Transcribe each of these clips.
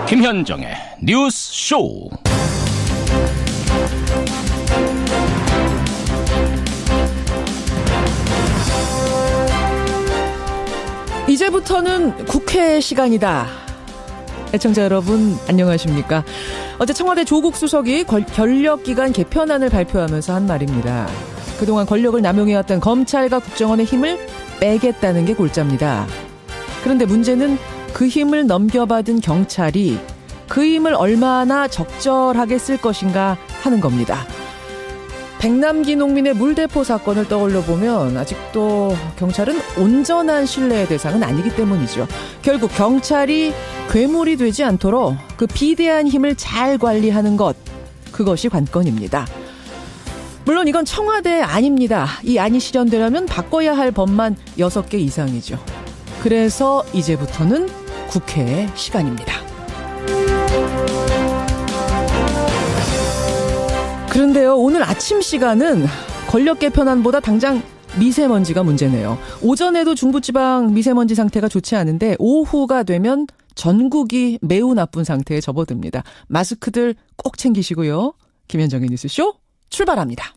김현정의 뉴스 쇼. 이제부터는 국회 시간이다. 애청자 여러분 안녕하십니까? 어제 청와대 조국 수석이 권력기관 개편안을 발표하면서 한 말입니다. 그동안 권력을 남용해왔던 검찰과 국정원의 힘을 빼겠다는 게 골자입니다. 그런데 문제는 그 힘을 넘겨받은 경찰이 그 힘을 얼마나 적절하게 쓸 것인가 하는 겁니다. 백남기 농민의 물대포 사건을 떠올려 보면 아직도 경찰은 온전한 신뢰의 대상은 아니기 때문이죠. 결국 경찰이 괴물이 되지 않도록 그 비대한 힘을 잘 관리하는 것, 그것이 관건입니다. 물론 이건 청와대 안입니다. 이 안이 실현되려면 바꿔야 할 법만 6개 이상이죠. 그래서 이제부터는 국회의 시간입니다. 그런데요, 오늘 아침 시간은 권력 개편안보다 당장 미세먼지가 문제네요. 오전에도 중부지방 미세먼지 상태가 좋지 않은데 오후가 되면 전국이 매우 나쁜 상태에 접어듭니다. 마스크들 꼭 챙기시고요. 김현정의 뉴스쇼 출발합니다.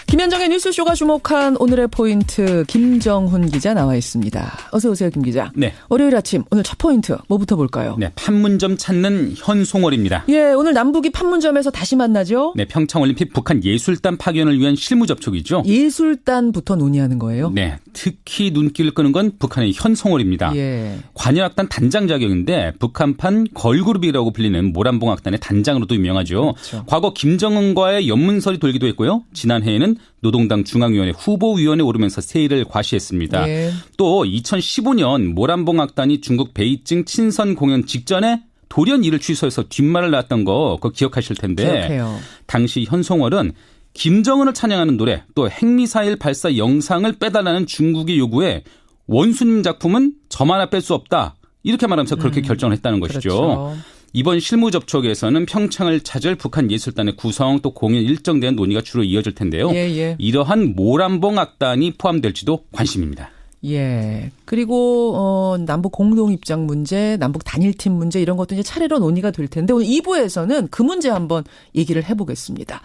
김현정의 뉴스쇼가 주목한 오늘의 포인트, 김정훈 기자 나와 있습니다. 어서 오세요, 김 기자. 네. 월요일 아침 오늘 첫 포인트 뭐부터 볼까요? 네, 판문점 찾는 현송월입니다. 예, 오늘 남북이 판문점에서 다시 만나죠? 네, 평창올림픽 북한 예술단 파견을 위한 실무 접촉이죠. 예술단부터 논의하는 거예요? 네, 특히 눈길을 끄는 건 북한의 현송월입니다. 예. 관현악단 단장 자격인데 북한판 걸그룹이라고 불리는 모란봉악단의 단장으로도 유명하죠. 그렇죠. 과거 김정은과의 연문설이 돌기도 했고요. 지난해에는 노동당 중앙위원회 후보위원에 오르면서 세일을 과시했습니다. 예. 또 2015년 모란봉악단이 중국 베이징 친선 공연 직전에 돌연 이를 취소해서 뒷말을 놨던 거 그거 기억하실 텐데 기억해요. 당시 현송월은 김정은을 찬양하는 노래 또 핵미사일 발사 영상을 빼달라는 중국의 요구에 원수님 작품은 저만 뺄 수 없다. 이렇게 말하면서 그렇게 결정을 했다는 것이죠. 그렇죠. 이번 실무 접촉에서는 평창을 찾을 북한 예술단의 구성 또 공연 일정 대한 논의가 주로 이어질 텐데요. 예. 이러한 모란봉 악단이 포함될지도 관심입니다. 예. 그리고 남북 공동 입장 문제, 남북 단일팀 문제 이런 것도 이제 차례로 논의가 될 텐데 오늘 2부에서는 그 문제 한번 얘기를 해보겠습니다.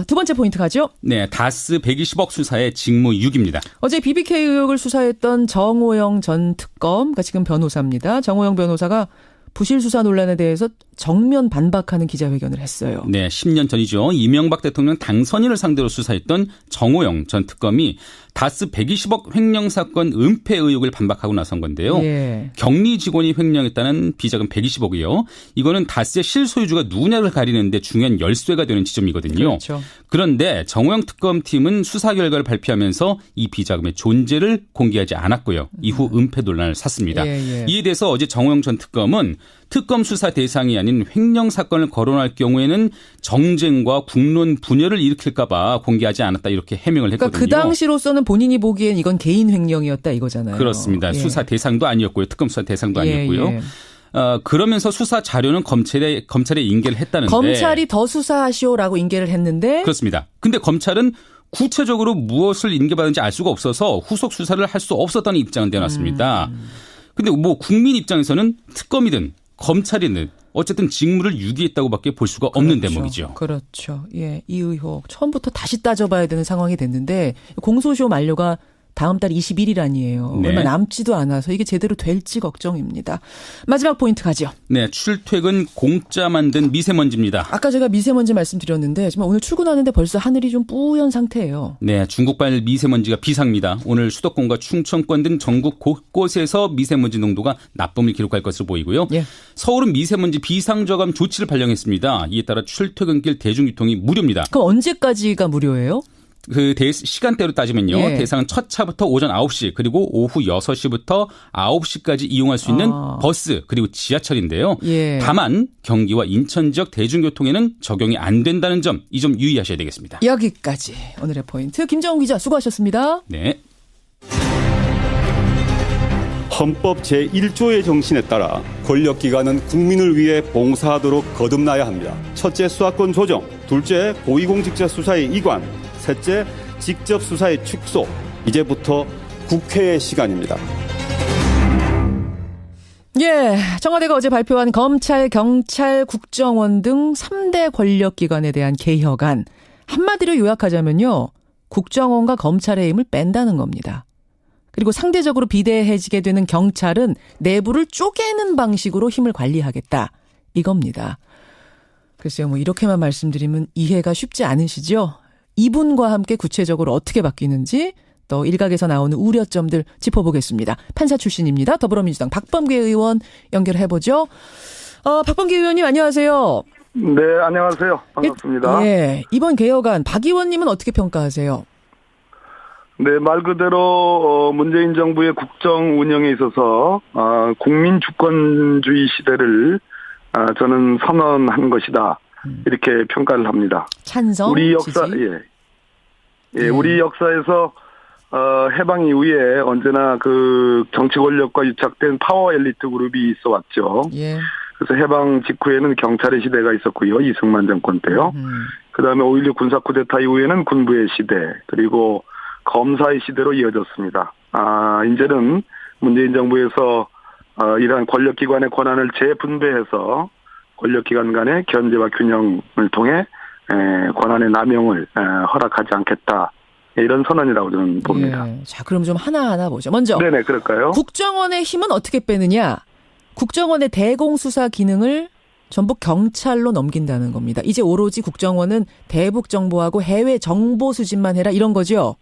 두 번째 포인트 가죠? 네, 다스 120억 수사의 직무 유기입니다. 어제 BBK 의혹을 수사했던 정호영 전 특검, 그러니까 지금 변호사입니다. 정호영 변호사가 부실 수사 논란에 대해서 정면 반박하는 기자회견을 했어요. 네, 10년 전이죠. 이명박 대통령 당선인을 상대로 수사했던 정호영 전 특검이 다스 120억 횡령 사건 은폐 의혹을 반박하고 나선 건데요. 예. 격리 직원이 횡령했다는 비자금 120억이요. 이거는 다스의 실소유주가 누구냐를 가리는데 중요한 열쇠가 되는 지점이거든요. 그렇죠. 그런데 정호영 특검팀은 수사 결과를 발표하면서 이 비자금의 존재를 공개하지 않았고요. 이후 은폐 논란을 샀습니다. 예. 이에 대해서 어제 정호영 전 특검은 특검 수사 대상이 아닌 횡령 사건을 거론할 경우에는 정쟁과 국론 분열을 일으킬까 봐 공개하지 않았다 이렇게 해명을 했거든요. 그러니까 그 당시로서는 본인이 보기엔 이건 개인 횡령이었다 이거잖아요. 그렇습니다. 예. 수사 대상도 아니었고요. 특검 수사 대상도 아니었고요. 예. 그러면서 수사 자료는 검찰에 인계를 했다는데. 검찰이 더 수사하시오라고 인계를 했는데. 그렇습니다. 근데 검찰은 구체적으로 무엇을 인계받은지 알 수가 없어서 후속 수사를 할 수 없었다는 입장을 내놨습니다. 근데 뭐 국민 입장에서는 특검이든 검찰이든 어쨌든 직무를 유기했다고밖에 볼 수가 없는 대목이죠. 그렇죠. 예, 이 의혹 처음부터 다시 따져봐야 되는 상황이 됐는데 공소시효 만료가 다음 달 20일 아니에요. 네. 얼마 남지도 않아서 이게 제대로 될지 걱정입니다. 마지막 포인트 가죠. 네, 출퇴근 공짜 만든 미세먼지입니다. 아까 제가 미세먼지 말씀드렸는데 정말 오늘 출근하는데 벌써 하늘이 좀 뿌연 상태예요. 네, 중국발 미세먼지가 비상입니다. 오늘 수도권과 충청권 등 전국 곳곳에서 미세먼지 농도가 나쁨을 기록할 것으로 보이고요. 예. 서울은 미세먼지 비상저감 조치를 발령했습니다. 이에 따라 출퇴근길 대중교통이 무료입니다. 그럼 언제까지가 무료예요? 그 시간대로 따지면요. 예. 대상은 첫 차부터 오전 9시 그리고 오후 6시부터 9시까지 이용할 수 있는 버스 그리고 지하철인데요. 예. 다만 경기와 인천 지역 대중교통에는 적용이 안 된다는 점, 이 점 유의하셔야 되겠습니다. 여기까지 오늘의 포인트 김정훈 기자 수고하셨습니다. 네. 헌법 제1조의 정신에 따라 권력기관은 국민을 위해 봉사하도록 거듭나야 합니다. 첫째, 수사권 조정. 둘째, 고위공직자 수사의 이관. 셋째, 직접 수사의 축소, 이제부터 국회의 시간입니다. 예, 청와대가 어제 발표한 검찰, 경찰, 국정원 등 3대 권력기관에 대한 개혁안. 한마디로 요약하자면요. 국정원과 검찰의 힘을 뺀다는 겁니다. 그리고 상대적으로 비대해지게 되는 경찰은 내부를 쪼개는 방식으로 힘을 관리하겠다. 이겁니다. 글쎄요, 뭐 이렇게만 말씀드리면 이해가 쉽지 않으시죠? 이분과 함께 구체적으로 어떻게 바뀌는지 또 일각에서 나오는 우려점들 짚어보겠습니다. 판사 출신입니다. 더불어민주당 박범계 의원 연결해보죠. 박범계 의원님 안녕하세요. 네, 안녕하세요. 반갑습니다. 예, 이번 개혁안 박 의원님은 어떻게 평가하세요? 네, 말 그대로 문재인 정부의 국정 운영에 있어서 국민 주권주의 시대를 저는 선언한 것이다. 이렇게 평가를 합니다. 찬성, 우리 역사, 지지? 우리 역사에서 해방 이후에 언제나 그 정치 권력과 유착된 파워 엘리트 그룹이 있어 왔죠. 예. 그래서 해방 직후에는 경찰의 시대가 있었고요. 이승만 정권 때요. 그다음에 5.16 군사 쿠데타 이후에는 군부의 시대, 그리고 검사의 시대로 이어졌습니다. 이제는 문재인 정부에서 이러한 권력기관의 권한을 재분배해서 권력기관 간의 견제와 균형을 통해 권한의 남용을 허락하지 않겠다. 이런 선언이라고 저는 봅니다. 예. 자, 그럼 좀 하나하나 보죠. 먼저 네네, 그럴까요? 국정원의 힘은 어떻게 빼느냐? 국정원의 대공수사 기능을 전부 경찰로 넘긴다는 겁니다. 이제 오로지 국정원은 대북 정보하고 해외 정보 수집만 해라 이런 거죠?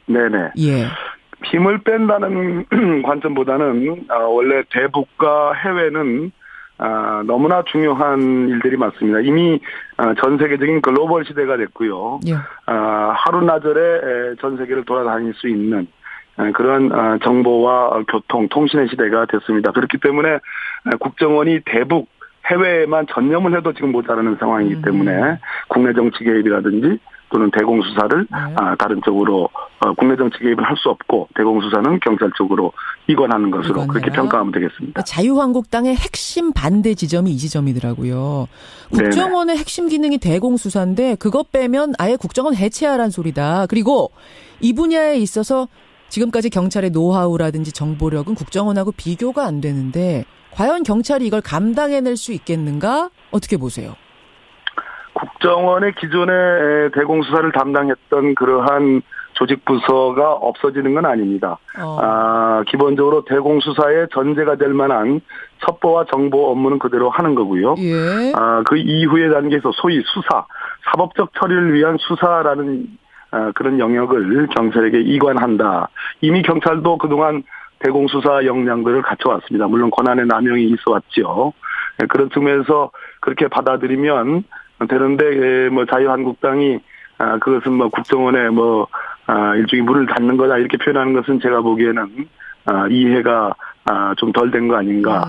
네네. 예. 힘을 뺀다는 관점보다는 원래 대북과 해외는 너무나 중요한 일들이 많습니다. 이미 전 세계적인 글로벌 시대가 됐고요. 예. 하루나절에 전 세계를 돌아다닐 수 있는 그런 정보와 교통, 통신의 시대가 됐습니다. 그렇기 때문에 국정원이 대북, 해외에만 전념을 해도 지금 모자라는 상황이기 때문에 국내 정치 개입이라든지 또는 대공수사를 다른 쪽으로 국내 정치 개입을 할 수 없고 대공수사는 경찰 쪽으로 이관하는 것으로 그렇게 평가하면 되겠습니다. 자유한국당의 핵심 반대 지점이 이 지점이더라고요. 국정원의 핵심 기능이 대공수사인데 그것 빼면 아예 국정원 해체하란 소리다. 그리고 이 분야에 있어서 지금까지 경찰의 노하우라든지 정보력은 국정원하고 비교가 안 되는데 과연 경찰이 이걸 감당해낼 수 있겠는가? 어떻게 보세요? 국정원의 기존의 대공수사를 담당했던 그러한 조직 부서가 없어지는 건 아닙니다. 기본적으로 대공수사의 전제가 될 만한 첩보와 정보 업무는 그대로 하는 거고요. 예. 그 이후의 단계에서 소위 수사, 사법적 처리를 위한 수사라는 그런 영역을 경찰에게 이관한다. 이미 경찰도 그동안 대공수사 역량들을 갖춰왔습니다. 물론 권한의 남용이 있어 왔죠. 그런 측면에서 그렇게 받아들이면 되는데, 자유한국당이, 그것은 국정원에 일종의 문을 닫는 거다, 이렇게 표현하는 것은 제가 보기에는, 이해가, 좀 덜 된 거 아닌가,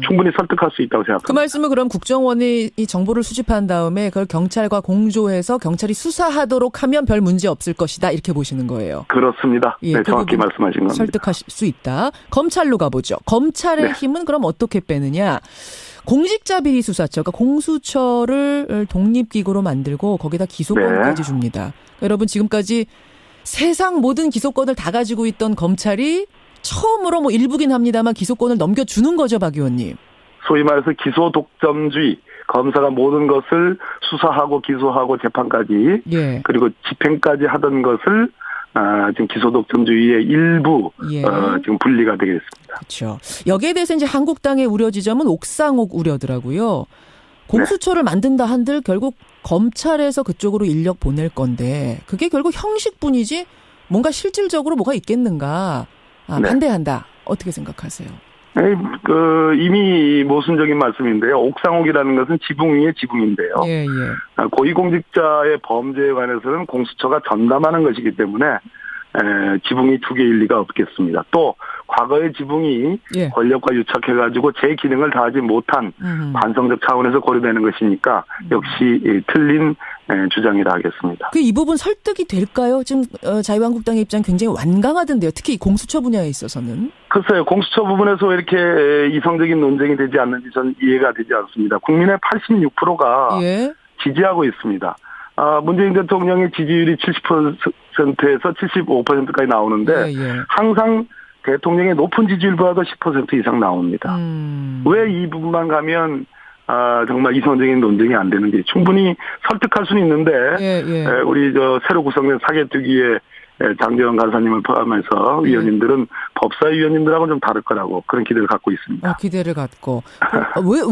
충분히 설득할 수 있다고 생각합니다. 그 말씀은 그럼 국정원이 이 정보를 수집한 다음에 그걸 경찰과 공조해서 경찰이 수사하도록 하면 별 문제 없을 것이다, 이렇게 보시는 거예요. 그렇습니다. 예, 네, 그 정확히 말씀하신 겁니다. 설득하실 수 있다. 검찰로 가보죠. 검찰의 힘은 그럼 어떻게 빼느냐? 공직자 비리 수사처, 그러니까 공수처를 독립기구로 만들고 거기다 기소권까지 줍니다. 여러분 지금까지 세상 모든 기소권을 다 가지고 있던 검찰이 처음으로 일부긴 합니다만 기소권을 넘겨주는 거죠, 박 의원님. 소위 말해서 기소 독점주의, 검사가 모든 것을 수사하고 기소하고 재판까지, 예. 그리고 집행까지 하던 것을 지금 기소 독점주의의 일부 지금 분리가 되겠습니다. 그렇죠. 여기에 대해서 이제 한국당의 우려 지점은 옥상옥 우려더라고요. 공수처를 만든다 한들 결국 검찰에서 그쪽으로 인력 보낼 건데 그게 결국 형식뿐이지 뭔가 실질적으로 뭐가 있겠는가 반대한다. 어떻게 생각하세요? 이미 모순적인 말씀인데요. 옥상옥이라는 것은 지붕 위의 지붕인데요. 예. 고위공직자의 범죄에 관해서는 공수처가 전담하는 것이기 때문에 지붕이 두 개일 리가 없겠습니다. 또 과거의 지붕이 권력과 유착해가지고 제 기능을 다하지 못한 반성적 차원에서 고려되는 것이니까 역시 틀린 주장이라 하겠습니다. 이 부분 설득이 될까요? 지금 자유한국당의 입장 굉장히 완강하던데요. 특히 공수처 분야에 있어서는. 글쎄요. 공수처 부분에서 왜 이렇게 이성적인 논쟁이 되지 않는지 저는 이해가 되지 않습니다. 국민의 86%가 지지하고 있습니다. 문재인 대통령의 지지율이 70%에서 75%까지 나오는데 항상 대통령의 높은 지지율보다도 10% 이상 나옵니다. 왜 이 부분만 가면 정말 이성적인 논쟁이 안 되는지 충분히 설득할 수는 있는데 우리 새로 구성된 사개특위의 장재원 간사님을 포함해서 위원님들은 법사위원님들하고는 좀 다를 거라고 그런 기대를 갖고 있습니다. 기대를 갖고.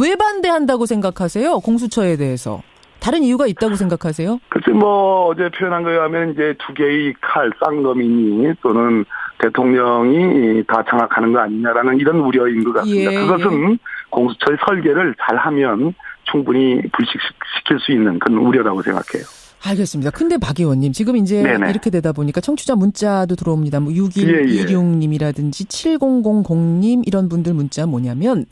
왜 반대한다고 생각하세요? 공수처에 대해서. 다른 이유가 있다고 생각하세요? 글쎄 어제 표현한 거에 하면 이제 두 개의 칼, 쌍검이니 또는 대통령이 다 장악하는 거 아니냐라는 이런 우려인 것 같습니다. 그것은 공수처의 설계를 잘하면 충분히 불식시킬 수 있는 그런 우려라고 생각해요. 알겠습니다. 근데 박 의원님 지금 이제 이렇게 되다 보니까 청취자 문자도 들어옵니다. 6126님이라든지 7000님 이런 분들 문자 뭐냐면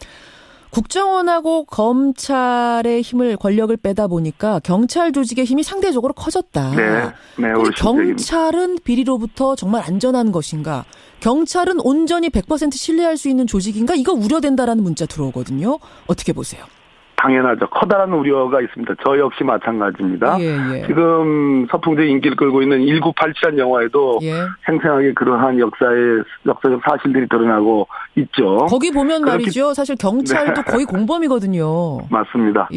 국정원하고 검찰의 힘을 권력을 빼다 보니까 경찰 조직의 힘이 상대적으로 커졌다. 그런데 경찰은 비리로부터 정말 안전한 것인가? 경찰은 온전히 100% 신뢰할 수 있는 조직인가? 이거 우려된다라는 문자 들어오거든요. 어떻게 보세요? 당연하죠. 커다란 우려가 있습니다. 저 역시 마찬가지입니다. 지금 서풍적인 인기를 끌고 있는 1987이라는 영화에도 생생하게 그러한 역사적 사실들이 드러나고 있죠. 거기 보면 말이죠. 사실 경찰도 거의 공범이거든요. 맞습니다.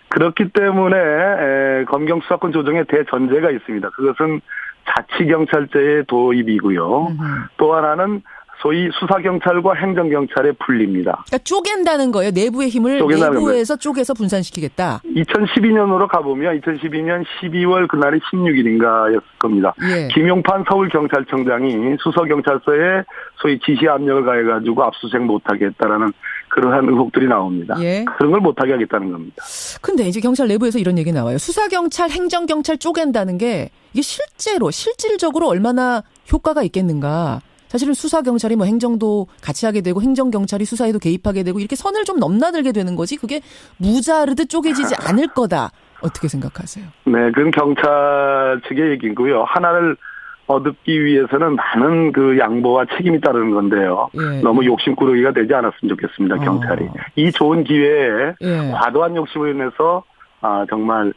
그렇기 때문에 검경 수사권 조정의 대전제가 있습니다. 그것은 자치경찰제의 도입이고요. 또 하나는 소위 수사경찰과 행정경찰의 분리입니다. 그러니까 쪼갠다는 거예요. 내부의 힘을 내부에서 쪼개서 분산시키겠다. 2012년으로 가보면 2012년 12월 그날이 16일인가였을 겁니다. 김용판 서울경찰청장이 수서경찰서에 소위 지시 압력을 가해가지고 압수수색 못하게 했다라는 그러한 의혹들이 나옵니다. 그런 걸 못하게 하겠다는 겁니다. 근데 이제 경찰 내부에서 이런 얘기 나와요. 수사경찰, 행정경찰 쪼갠다는 게 이게 실질적으로 얼마나 효과가 있겠는가. 사실은 수사경찰이 행정도 같이 하게 되고 행정경찰이 수사에도 개입하게 되고 이렇게 선을 좀 넘나들게 되는 거지 그게 무자르듯 쪼개지지 않을 거다. 어떻게 생각하세요? 네, 그건 경찰 측의 얘기고요. 하나를 얻기 위해서는 많은 그 양보와 책임이 따르는 건데요. 너무 욕심꾸러기가 되지 않았으면 좋겠습니다. 경찰이. 이 좋은 기회에 과도한 욕심으로 인해서 정말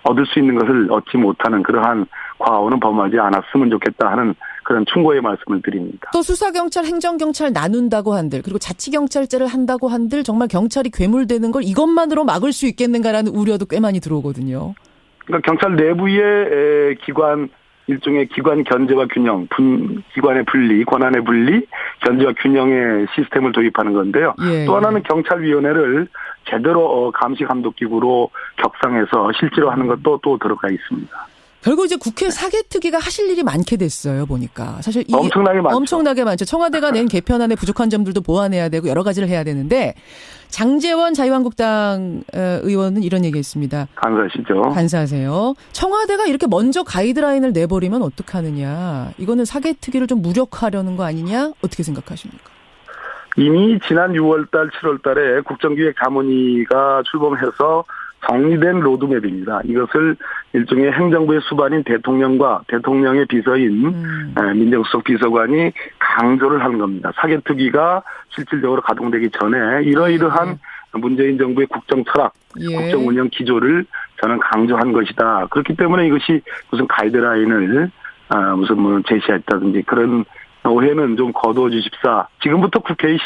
얻을 수 있는 것을 얻지 못하는 그러한 과오는 범하지 않았으면 좋겠다 하는 그런 충고의 말씀을 드립니다. 또 수사경찰, 행정경찰 나눈다고 한들 그리고 자치경찰제를 한다고 한들 정말 경찰이 괴물되는 걸 이것만으로 막을 수 있겠는가라는 우려도 꽤 많이 들어오거든요. 그러니까 경찰 내부의 일종의 기관 견제와 균형, 기관의 분리, 권한의 분리, 견제와 균형의 시스템을 도입하는 건데요. 또 하나는 경찰위원회를 제대로 감시 감독 기구로 격상해서 실제로 하는 것도 또 들어가 있습니다. 결국 이제 국회 사개특위가 하실 일이 많게 됐어요, 보니까. 사실 엄청나게 많죠. 청와대가 낸 개편안에 부족한 점들도 보완해야 되고 여러 가지를 해야 되는데 장제원 자유한국당 의원은 이런 얘기했습니다. 간사하세요. 청와대가 이렇게 먼저 가이드라인을 내버리면 어떡하느냐. 이거는 사개특위를 좀 무력화하려는 거 아니냐. 어떻게 생각하십니까? 이미 지난 6월달, 7월달에 국정기획자문위가 출범해서 정리된 로드맵입니다. 이것을 일종의 행정부의 수반인 대통령과 대통령의 비서인 민정수석 비서관이 강조를 하는 겁니다. 사개특위가 실질적으로 가동되기 전에 이러이러한 문재인 정부의 국정 철학, 국정 운영 기조를 저는 강조한 것이다. 그렇기 때문에 이것이 무슨 가이드라인을 제시했다든지 그런 오해는 좀 거두어 주십사. 지금부터 국회의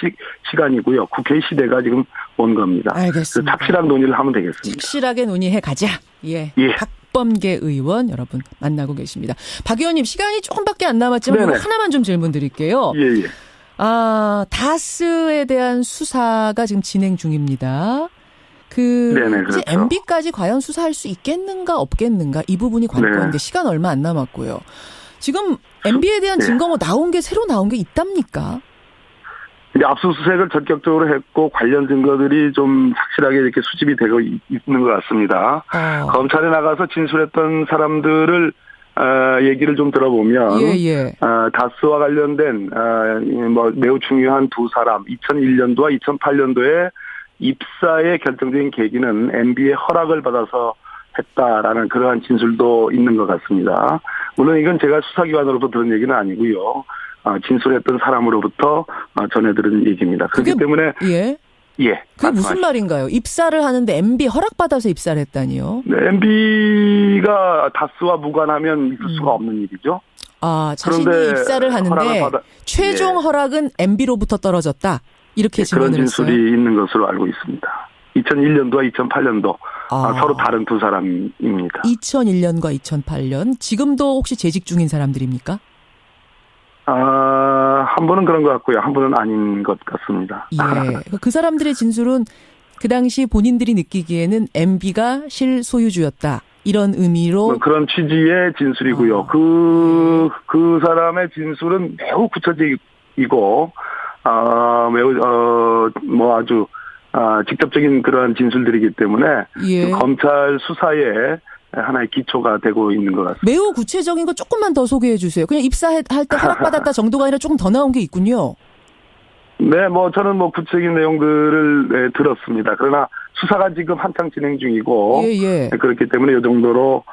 시간이고요. 국회의 시대가 지금 온 겁니다. 알겠습니다. 착실한 논의를 하면 되겠습니다. 착실하게 논의해 가자. 박범계 의원 여러분 만나고 계십니다. 박 의원님 시간이 조금밖에 안 남았지만 하나만 좀 질문 드릴게요. 다스에 대한 수사가 지금 진행 중입니다. 그렇죠. MB까지 과연 수사할 수 있겠는가 없겠는가 이 부분이 관건인데 시간 얼마 안 남았고요. 지금 MB에 대한 증거 새로 나온 게 있답니까? 이제 압수수색을 전격적으로 했고 관련 증거들이 좀 확실하게 이렇게 수집이 되고 있는 것 같습니다. 검찰에 나가서 진술했던 사람들을 얘기를 좀 들어보면 다스와 관련된 매우 중요한 두 사람 2001년도와 2008년도에 입사의 결정적인 계기는 MB의 허락을 받아서 했다라는 그러한 진술도 있는 것 같습니다. 물론 이건 제가 수사기관으로부터 들은 얘기는 아니고요. 진술했던 사람으로부터 전해들은 얘기입니다. 그렇기 때문에 예. 그게 무슨 말인가요? 입사를 하는데 MB 허락받아서 입사를 했다니요? 네, MB가 다스와 무관하면 있을 수가 없는 일이죠. 아, 자신이 그런데 입사를 하는데 최종 허락은 MB로부터 떨어졌다. 이렇게 그런 증언을 했어요. 진술이 있는 것으로 알고 있습니다. 2001년도와 2008년도 서로 다른 두 사람입니다. 2001년과 2008년 지금도 혹시 재직 중인 사람들입니까? 한 분은 그런 것 같고요. 한 분은 아닌 것 같습니다. 예. 그 사람들의 진술은 그 당시 본인들이 느끼기에는 MB가 실소유주였다. 이런 의미로. 그런 취지의 진술이고요. 그 사람의 진술은 매우 구체적이고, 매우, 아주, 직접적인 그러한 진술들이기 때문에. 예. 검찰 수사에 하나의 기초가 되고 있는 것 같습니다. 매우 구체적인 거 조금만 더 소개해 주세요. 그냥 입사할 때 허락받았다 정도가 아니라 조금 더 나온 게 있군요. 네, 저는 구체적인 내용들을 들었습니다. 그러나 수사가 지금 한창 진행 중이고. 예. 그렇기 때문에 이 정도로,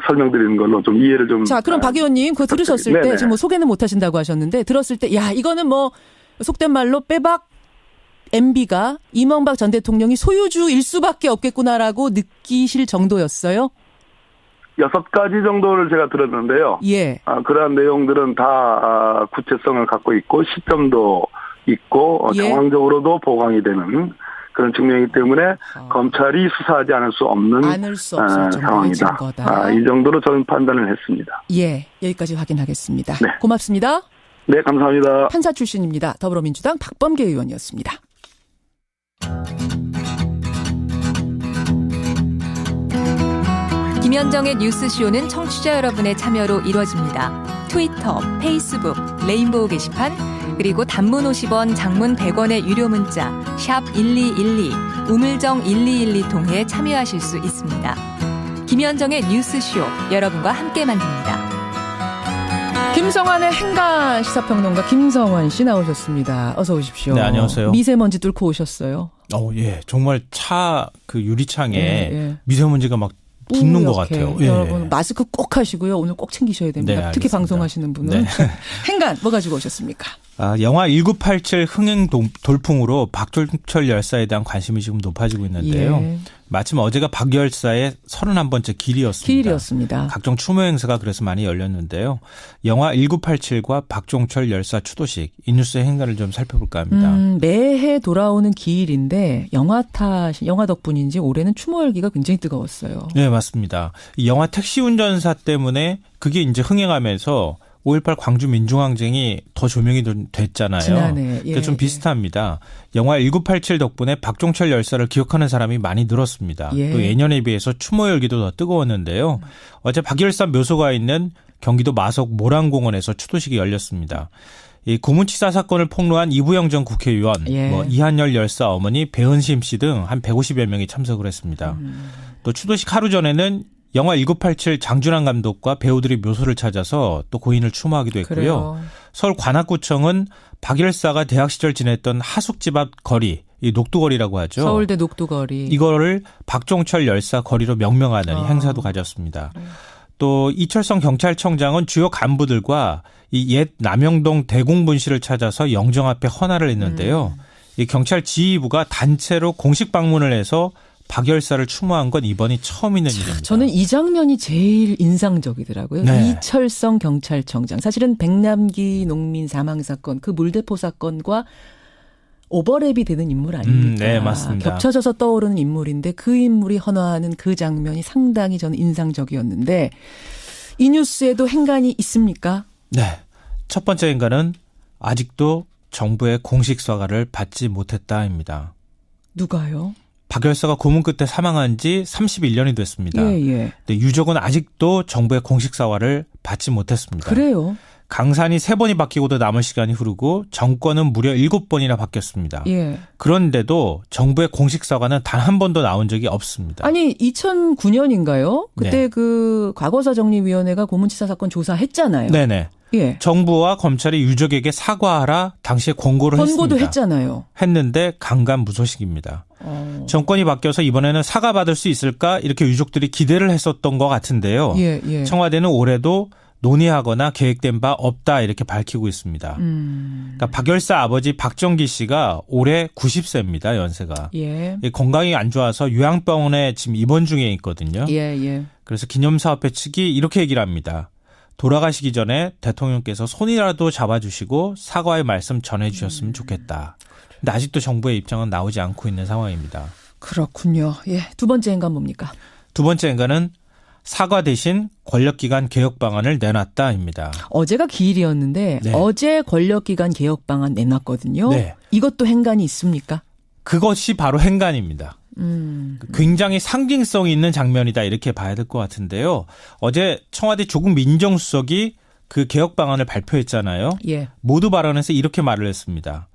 설명드리는 걸로 좀 이해를 좀. 자, 그럼 박 의원님, 그거 들으셨을 때, 지금 소개는 못 하신다고 하셨는데, 들었을 때, 야, 이거는 속된 말로 빼박 MB가 이명박 전 대통령이 소유주일 수밖에 없겠구나라고 느끼실 정도였어요? 6가지 정도를 제가 들었는데요. 예. 그러한 내용들은 다 구체성을 갖고 있고 시점도 있고 예. 정황적으로도 보강이 되는 그런 측면이기 때문에 검찰이 수사하지 않을 수 없는 상황이다. 증거다. 이 정도로 저는 판단을 했습니다. 예, 여기까지 확인하겠습니다. 네. 고맙습니다. 네, 감사합니다. 판사 출신입니다. 더불어민주당 박범계 의원이었습니다. 김현정의 뉴스쇼는 청취자 여러분의 참여로 이루어집니다. 트위터, 페이스북, 레인보우 게시판, 그리고 단문 50원, 장문 100원의 유료 문자 샵 1212, 우물정 1212 통해 참여하실 수 있습니다. 김현정의 뉴스쇼, 여러분과 함께 만듭니다. 김성환의 행간 시사평론가 김성환 씨 나오셨습니다. 어서 오십시오. 네, 안녕하세요. 미세먼지 뚫고 오셨어요. 예. 정말 유리창에 미세먼지가 막 붙는 것 같아요. 여러분 마스크 꼭 하시고요. 오늘 꼭 챙기셔야 됩니다. 네, 특히 알겠습니다. 방송하시는 분은. 네. 행간 뭐 가지고 오셨습니까? 영화 1987 흥행 돌풍으로 박종철 열사에 대한 관심이 지금 높아지고 있는데요. 예. 마침 어제가 박 열사의 31번째 기일이었습니다. 각종 추모 행사가 그래서 많이 열렸는데요. 영화 1987과 박종철 열사 추도식, 이 뉴스의 행간을 좀 살펴볼까 합니다. 매해 돌아오는 기일인데 영화 덕분인지 올해는 추모 열기가 굉장히 뜨거웠어요. 네, 맞습니다. 이 영화 택시 운전사 때문에 그게 이제 흥행하면서 5.18 광주 민중항쟁이 더 조명이 됐잖아요. 지난해. 그러니까 좀 비슷합니다. 영화 1987 덕분에 박종철 열사를 기억하는 사람이 많이 늘었습니다. 또 예년에 비해서 추모 열기도 더 뜨거웠는데요. 어제 박 열사 묘소가 있는 경기도 마석 모란공원에서 추도식이 열렸습니다. 이 고문치사 사건을 폭로한 이부영 전 국회의원, 이한열 열사 어머니, 배은심 씨 등 한 150여 명이 참석을 했습니다. 또 추도식 하루 전에는 영화 1987 장준환 감독과 배우들이 묘소를 찾아서 또 고인을 추모하기도 했고요. 그래요. 서울 관악구청은 박 열사가 대학 시절 지냈던 하숙집 앞 거리, 이 녹두거리라고 하죠. 서울대 녹두거리. 이거를 박종철 열사 거리로 명명하는 행사도 가졌습니다. 또 이철성 경찰청장은 주요 간부들과 이 옛 남영동 대공분실을 찾아서 영정 앞에 헌화를 했는데요. 이 경찰 지휘부가 단체로 공식 방문을 해서 박 열사를 추모한 건 이번이 처음 있는 일입니다. 저는 이 장면이 제일 인상적이더라고요. 네. 이철성 경찰청장. 사실은 백남기 농민 사망 사건, 그 물대포 사건과 오버랩이 되는 인물 아닙니까? 네, 맞습니다. 겹쳐져서 떠오르는 인물인데 그 인물이 헌화하는 그 장면이 상당히 저는 인상적이었는데 이 뉴스에도 행간이 있습니까? 네. 첫 번째 행간은 아직도 정부의 공식 사과를 받지 못했다입니다. 누가요? 박 열사가 고문 끝에 사망한 지 31년이 됐습니다. 근데 유족은 아직도 정부의 공식 사과를 받지 못했습니다. 그래요? 강산이 3번이 바뀌고도 남은 시간이 흐르고 정권은 무려 7번이나 바뀌었습니다. 그런데도 정부의 공식 사과는 단 한 번도 나온 적이 없습니다. 아니 2009년인가요? 그때 그 과거사정리위원회가 고문치사 사건 조사했잖아요. 네네. 정부와 검찰이 유족에게 사과하라 당시에 권고도 했습니다. 했잖아요. 했는데 강간무소식입니다. 정권이 바뀌어서 이번에는 사과받을 수 있을까 이렇게 유족들이 기대를 했었던 것 같은데요. 청와대는 올해도 논의하거나 계획된 바 없다 이렇게 밝히고 있습니다. 그러니까 박 열사 아버지 박정기 씨가 올해 90세입니다. 연세가. 예. 건강이 안 좋아서 요양병원에 지금 입원 중에 있거든요. 예. 그래서 기념사업회 측이 이렇게 얘기를 합니다. 돌아가시기 전에 대통령께서 손이라도 잡아주시고 사과의 말씀 전해주셨으면 좋겠다. 근데 아직도 정부의 입장은 나오지 않고 있는 상황입니다. 그렇군요. 예. 두 번째 행간 뭡니까? 두 번째 행간은 사과 대신 권력기관 개혁 방안을 내놨다입니다. 어제가 기일이었는데 네. 어제 권력기관 개혁 방안 내놨거든요. 네. 이것도 행간이 있습니까? 그것이 바로 행간입니다. 굉장히 상징성이 있는 장면이다 이렇게 봐야 될 것 같은데요. 어제 청와대 조국 민정수석이 그 개혁 방안을 발표했잖아요. 예. 모두 발언에서 이렇게 말을 했습니다.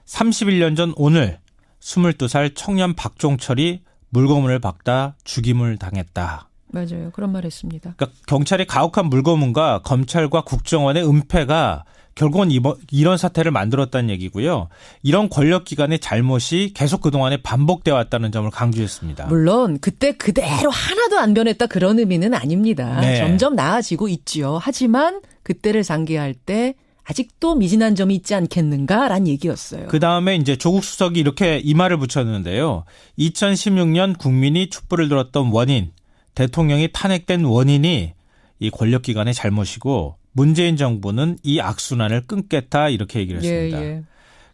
31년 전 오늘 22살 청년 박종철이 물고문을 박다 죽임을 당했다. 맞아요. 그런 말 했습니다. 그러니까 경찰의 가혹한 물고문과 검찰과 국정원의 은폐가 결국은 이런 사태를 만들었다는 얘기고요. 이런 권력기관의 잘못이 계속 그동안에 반복돼 왔다는 점을 강조했습니다. 물론 그때 그대로 하나도 안 변했다 그런 의미는 아닙니다. 네. 점점 나아지고 있지요. 하지만 그때를 상기할 때 아직도 미진한 점이 있지 않겠는가라는 얘기였어요. 그다음에 이제 조국 수석이 이렇게 이 말을 붙였는데요. 2016년 국민이 촛불을 들었던 원인, 대통령이 탄핵된 원인이 이 권력기관의 잘못이고 문재인 정부는 이 악순환을 끊겠다 이렇게 얘기를 했습니다. 예.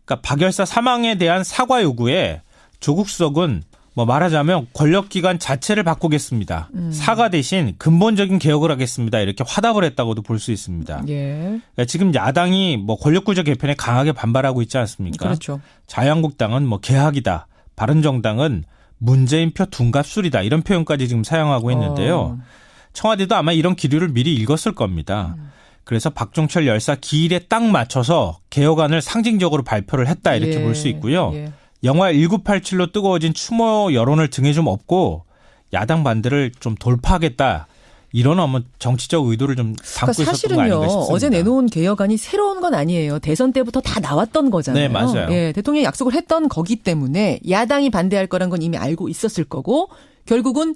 그러니까 박 열사 사망에 대한 사과 요구에 조국 수석은 뭐 말하자면 권력기관 자체를 바꾸겠습니다. 사과 대신 근본적인 개혁을 하겠습니다. 이렇게 화답을 했다고도 볼 수 있습니다. 예. 그러니까 지금 야당이 뭐 권력구조 개편에 강하게 반발하고 있지 않습니까? 그렇죠. 자유한국당은 뭐 개혁이다. 바른정당은 문재인표 둔갑술이다. 이런 표현까지 지금 사용하고 있는데요. 청와대도 아마 이런 기류를 미리 읽었을 겁니다. 그래서 박종철 열사 기일에 딱 맞춰서 개혁안을 상징적으로 발표를 했다 이렇게 볼 수 있고요. 예. 영화 1987로 뜨거워진 추모 여론을 등에 좀 업고 야당 반대를 좀 돌파하겠다. 이런 어머 정치적 의도를 좀 담고 있었던 거 아닌가 싶습니다. 사실은요. 어제 내놓은 개혁안이 새로운 건 아니에요. 대선 때부터 다 나왔던 거잖아요. 네, 맞아요. 예, 대통령이 약속을 했던 거기 때문에 야당이 반대할 거란 건 이미 알고 있었을 거고 결국은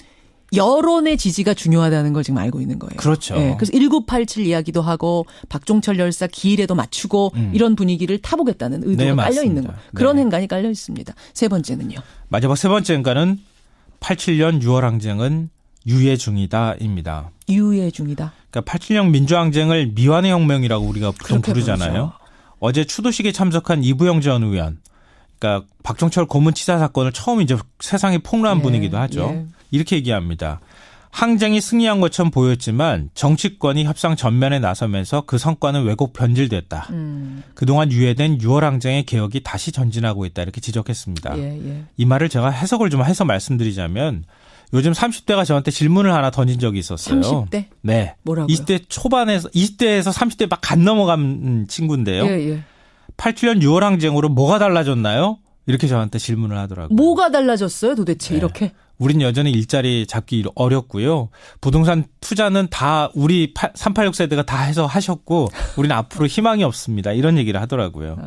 여론의 지지가 중요하다는 걸 지금 알고 있는 거예요. 그렇죠. 예, 그래서 1987 이야기도 하고 박종철 열사 기일에도 맞추고 이런 분위기를 타보겠다는 의도가 네, 깔려 있는 거. 그런 네. 행간이 깔려 있습니다. 세 번째는요. 마지막 세 번째 행간은 87년 6월 항쟁은 유예 중이다입니다. 유예 중이다. 그러니까 87년 민주항쟁을 미완의 혁명이라고 우리가 보통 그렇게 부르잖아요. 부르죠. 어제 추도식에 참석한 이부영 전 의원. 그러니까 박종철 고문치사 사건을 처음 이제 세상에 폭로한 예, 분이기도 하죠. 예. 이렇게 얘기합니다. 항쟁이 승리한 것처럼 보였지만 정치권이 협상 전면에 나서면서 그 성과는 왜곡 변질됐다. 그동안 유예된 6월 항쟁의 개혁이 다시 전진하고 있다. 이렇게 지적했습니다. 예. 이 말을 제가 해석을 좀 해서 말씀드리자면 요즘 30대가 저한테 질문을 하나 던진 적이 있었어요. 30대? 네. 뭐라고요? 20대에서 30대 막 간 넘어간 친구인데요. 예. 87년 6월 항쟁으로 뭐가 달라졌나요? 이렇게 저한테 질문을 하더라고요. 뭐가 달라졌어요 도대체 네. 이렇게? 우린 여전히 일자리 잡기 어렵고요. 부동산 투자는 다 우리 386 세대가 다 해서 하셨고 우리는 앞으로 희망이 없습니다. 이런 얘기를 하더라고요.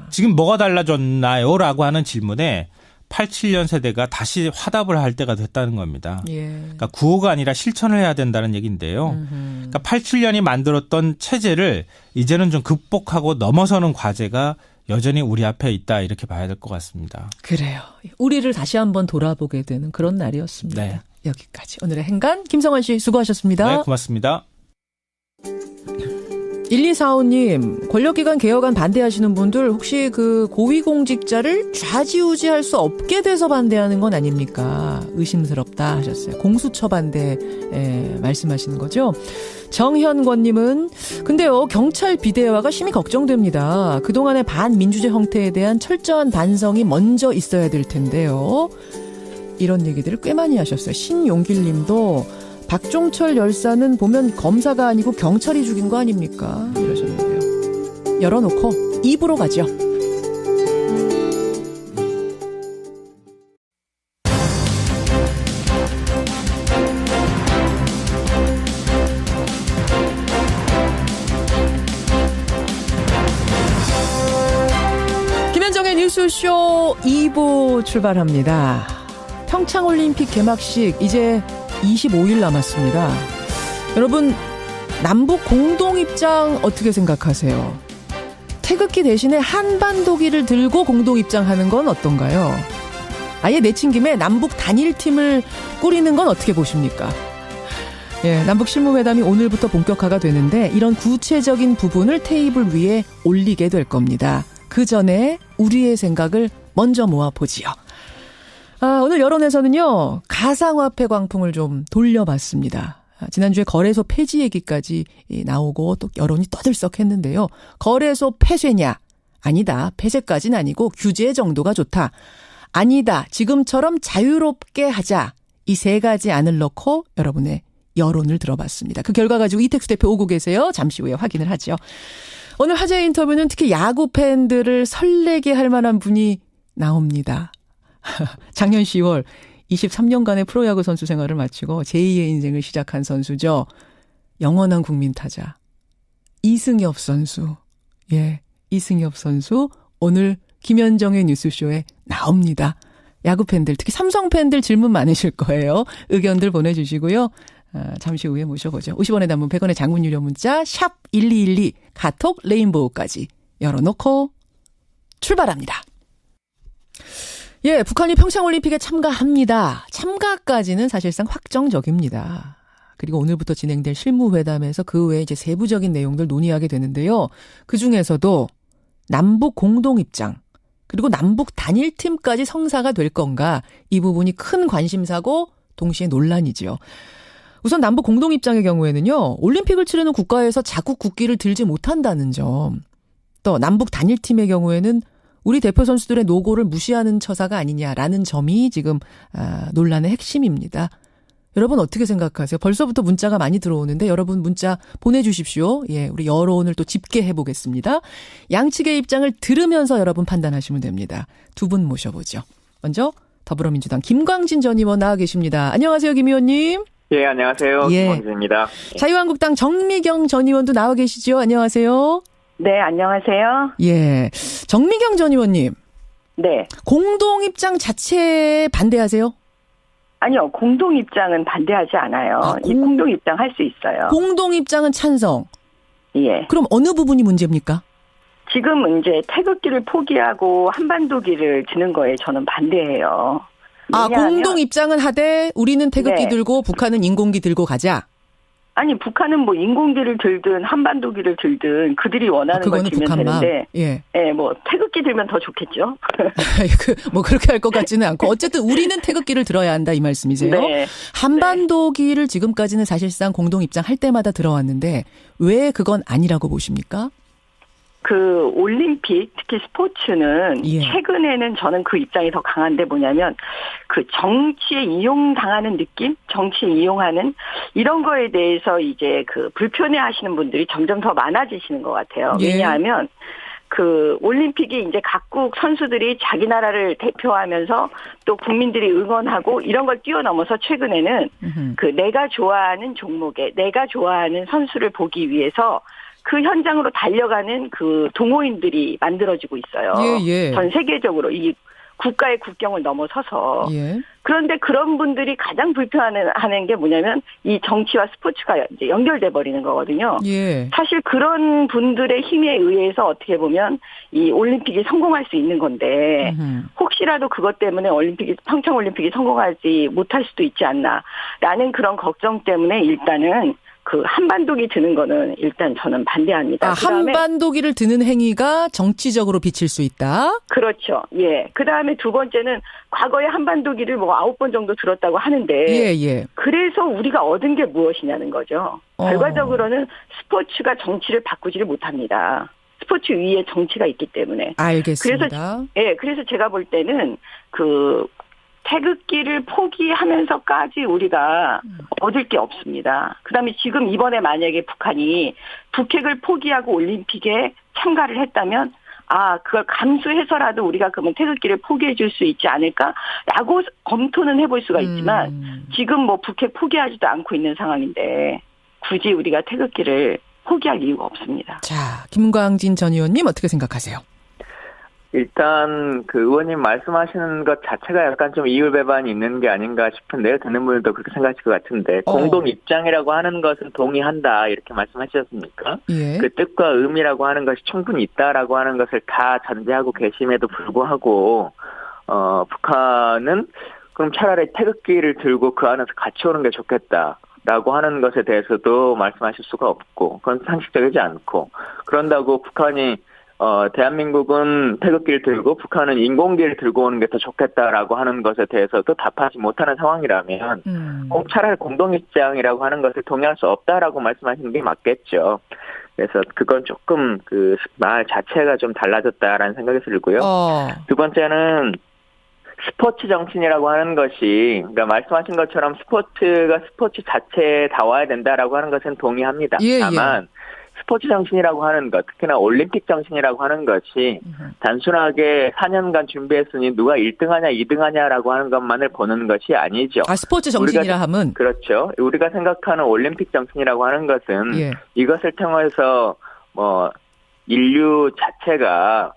지금 뭐가 달라졌나요? 라고 하는 질문에 87년 세대가 다시 화답을 할 때가 됐다는 겁니다. 예. 그러니까 구호가 아니라 실천을 해야 된다는 얘기인데요. 그러니까 87년이 만들었던 체제를 이제는 좀 극복하고 넘어서는 과제가 여전히 우리 앞에 있다 이렇게 봐야 될 것 같습니다. 그래요. 우리를 다시 한번 돌아보게 되는 그런 날이었습니다. 네. 여기까지 오늘의 행간 김성환 씨 수고하셨습니다. 네, 고맙습니다. 1245님, 권력기관 개혁안 반대하시는 분들 혹시 그 고위공직자를 좌지우지할 수 없게 돼서 반대하는 건 아닙니까? 의심스럽다 하셨어요. 공수처 반대 말씀하시는 거죠? 정현권님은 근데요 경찰 비대화가 심히 걱정됩니다. 그동안의 반민주적 형태에 대한 철저한 반성이 먼저 있어야 될 텐데요. 이런 얘기들을 꽤 많이 하셨어요. 신용길님도 박종철 열사는 보면 검사가 아니고 경찰이 죽인 거 아닙니까? 이러셨는데요. 열어놓고 입으로 가죠. 김현정의 뉴스쇼 2부 출발합니다. 평창올림픽 개막식 이제 25일 남았습니다. 여러분 남북 공동 입장 어떻게 생각하세요? 태극기 대신에 한반도기를 들고 공동 입장하는 건 어떤가요? 아예 내친 김에 남북 단일팀을 꾸리는 건 어떻게 보십니까? 예, 남북 실무회담이 오늘부터 본격화가 되는데 이런 구체적인 부분을 테이블 위에 올리게 될 겁니다. 그 전에 우리의 생각을 먼저 모아보지요. 오늘 여론에서는요, 가상화폐 광풍을 좀 돌려봤습니다. 지난주에 거래소 폐지 얘기까지 나오고 또 여론이 떠들썩했는데요. 거래소 폐쇄냐? 아니다. 폐쇄까지는 아니고 규제 정도가 좋다. 아니다. 지금처럼 자유롭게 하자. 이 세 가지 안을 넣고 여러분의 여론을 들어봤습니다. 그 결과 가지고 이택수 대표 오고 계세요. 잠시 후에 확인을 하죠. 오늘 화제의 인터뷰는 특히 야구 팬들을 설레게 할 만한 분이 나옵니다. 작년 10월 23년간의 프로야구 선수 생활을 마치고 제2의 인생을 시작한 선수죠. 영원한 국민 타자 이승엽 선수. 예, 이승엽 선수 오늘 김현정의 뉴스쇼에 나옵니다. 야구 팬들, 특히 삼성 팬들 질문 많으실 거예요. 의견들 보내주시고요. 잠시 후에 모셔보죠. 50원의 단문 100원의 장문 유료 문자 샵 1212 카톡 레인보우까지 열어놓고 출발합니다. 예, 북한이 평창올림픽에 참가합니다. 참가까지는 사실상 확정적입니다. 그리고 오늘부터 진행될 실무회담에서 그 외에 이제 세부적인 내용들 논의하게 되는데요. 그 중에서도 남북 공동 입장, 그리고 남북 단일팀까지 성사가 될 건가, 이 부분이 큰 관심사고 동시에 논란이죠. 우선 남북 공동 입장의 경우에는요, 올림픽을 치르는 국가에서 자국 국기를 들지 못한다는 점, 또 남북 단일팀의 경우에는 우리 대표 선수들의 노고를 무시하는 처사가 아니냐라는 점이 지금 논란의 핵심입니다. 여러분 어떻게 생각하세요? 벌써부터 문자가 많이 들어오는데 여러분 문자 보내주십시오. 예, 우리 여론을 또 집계해 보겠습니다. 양측의 입장을 들으면서 여러분 판단하시면 됩니다. 두 분 모셔보죠. 먼저 더불어민주당 김광진 전 의원 나와 계십니다. 안녕하세요, 김 의원님. 예, 안녕하세요. 예. 김광진입니다. 자유한국당 정미경 전 의원도 나와 계시죠. 안녕하세요. 네, 안녕하세요. 예, 정미경 전 의원님. 네. 공동 입장 자체에 반대하세요? 아니요, 공동 입장은 반대하지 않아요. 이 공동 입장 할 수 있어요. 공동 입장은 찬성. 예. 그럼 어느 부분이 문제입니까? 지금 이제 태극기를 포기하고 한반도기를 드는 거에 저는 반대해요. 공동 입장은 하되 우리는 태극기 네. 들고 북한은 인공기 들고 가자. 아니, 북한은 뭐 인공기를 들든 한반도기를 들든 그들이 원하는 걸 들면 북한만. 되는데, 예, 뭐 태극기 들면 더 좋겠죠. 뭐 그렇게 할 것 같지는 않고 어쨌든 우리는 태극기를 들어야 한다 이 말씀이세요. 네. 한반도기를 지금까지는 사실상 공동 입장 할 때마다 들어왔는데 왜 그건 아니라고 보십니까? 그 올림픽, 특히 스포츠는 예. 최근에는 저는 그 입장이 더 강한데 뭐냐면 그 정치에 이용당하는 느낌, 정치에 이용하는 이런 거에 대해서 이제 그 불편해하시는 분들이 점점 더 많아지시는 것 같아요. 예. 왜냐하면 그 올림픽이 이제 각국 선수들이 자기 나라를 대표하면서 또 국민들이 응원하고 이런 걸 뛰어넘어서 최근에는 그 내가 좋아하는 종목에 내가 좋아하는 선수를 보기 위해서 그 현장으로 달려가는 그 동호인들이 만들어지고 있어요. 예. 전 세계적으로 이 국가의 국경을 넘어서서. 예. 그런데 그런 분들이 가장 불편해하는 게 뭐냐면 이 정치와 스포츠가 이제 연결돼 버리는 거거든요. 예. 사실 그런 분들의 힘에 의해서 어떻게 보면 이 올림픽이 성공할 수 있는 건데 혹시라도 그것 때문에 평창 올림픽이 성공하지 못할 수도 있지 않나라는 그런 걱정 때문에 일단은 그 한반도기 드는 거는 일단 저는 반대합니다. 그다음에 한반도기를 드는 행위가 정치적으로 비칠 수 있다? 그렇죠. 예. 그다음에 두 번째는 과거에 한반도기를 뭐 9번 정도 들었다고 하는데 예. 그래서 우리가 얻은 게 무엇이냐는 거죠. 결과적으로는 스포츠가 정치를 바꾸지를 못합니다. 스포츠 위에 정치가 있기 때문에. 알겠습니다. 그래서 제가 볼 때는 그 태극기를 포기하면서까지 우리가 얻을 게 없습니다. 그다음에 지금 이번에 만약에 북한이 북핵을 포기하고 올림픽에 참가를 했다면 그걸 감수해서라도 우리가 그러면 태극기를 포기해 줄 수 있지 않을까라고 검토는 해볼 수가 있지만 지금 뭐 북핵 포기하지도 않고 있는 상황인데 굳이 우리가 태극기를 포기할 이유가 없습니다. 자, 김광진 전 의원님 어떻게 생각하세요? 일단 그 의원님 말씀하시는 것 자체가 약간 좀 이율배반이 있는 게 아닌가 싶은데요. 듣는 분들도 그렇게 생각하실 것 같은데 공동 입장이라고 하는 것은 동의한다 이렇게 말씀하셨습니까? 예. 그 뜻과 의미라고 하는 것이 충분히 있다라고 하는 것을 다 전제하고 계심에도 불구하고 북한은 그럼 차라리 태극기를 들고 그 안에서 같이 오는 게 좋겠다라고 하는 것에 대해서도 말씀하실 수가 없고 그건 상식적이지 않고 그런다고 북한이 대한민국은 태극기를 들고 북한은 인공기를 들고 오는 게 더 좋겠다라고 하는 것에 대해서도 답하지 못하는 상황이라면 차라리 공동입장이라고 하는 것을 동의할 수 없다라고 말씀하시는 게 맞겠죠. 그래서 그건 조금 그 말 자체가 좀 달라졌다라는 생각이 들고요. 두 번째는 스포츠 정신이라고 하는 것이 그러니까 말씀하신 것처럼 스포츠가 스포츠 자체에 다 와야 된다라고 하는 것은 동의합니다. 다만 스포츠 정신이라고 하는 것, 특히나 올림픽 정신이라고 하는 것이 단순하게 4년간 준비했으니 누가 1등하냐 2등하냐라고 하는 것만을 보는 것이 아니죠. 스포츠 정신이라 함은? 그렇죠. 우리가 생각하는 올림픽 정신이라고 하는 것은 이것을 통해서 인류 자체가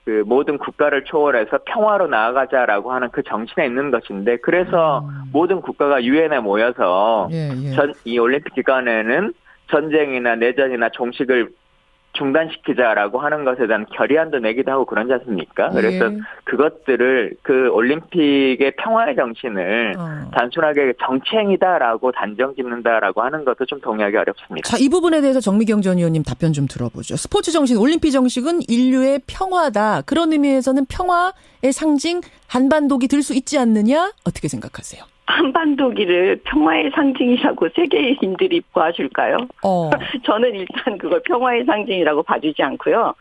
그 모든 국가를 초월해서 평화로 나아가자라고 하는 그 정신에 있는 것인데 그래서 모든 국가가 유엔에 모여서 이 올림픽 기간에는 전쟁이나 내전이나 종식을 중단시키자라고 하는 것에 대한 결의안도 내기도 하고 그러지 않습니까? 그래서 그것들을 그 올림픽의 평화의 정신을 단순하게 정치행위다라고 단정 짓는다라고 하는 것도 좀 동의하기 어렵습니다. 자, 이 부분에 대해서 정미경 전 의원님 답변 좀 들어보죠. 스포츠 정신, 올림픽 정식은 인류의 평화다. 그런 의미에서는 평화의 상징 한반도기 들 수 있지 않느냐? 어떻게 생각하세요? 한반도기를 평화의 상징이라고 세계인들이 봐줄까요? 저는 일단 그걸 평화의 상징이라고 봐주지 않고요.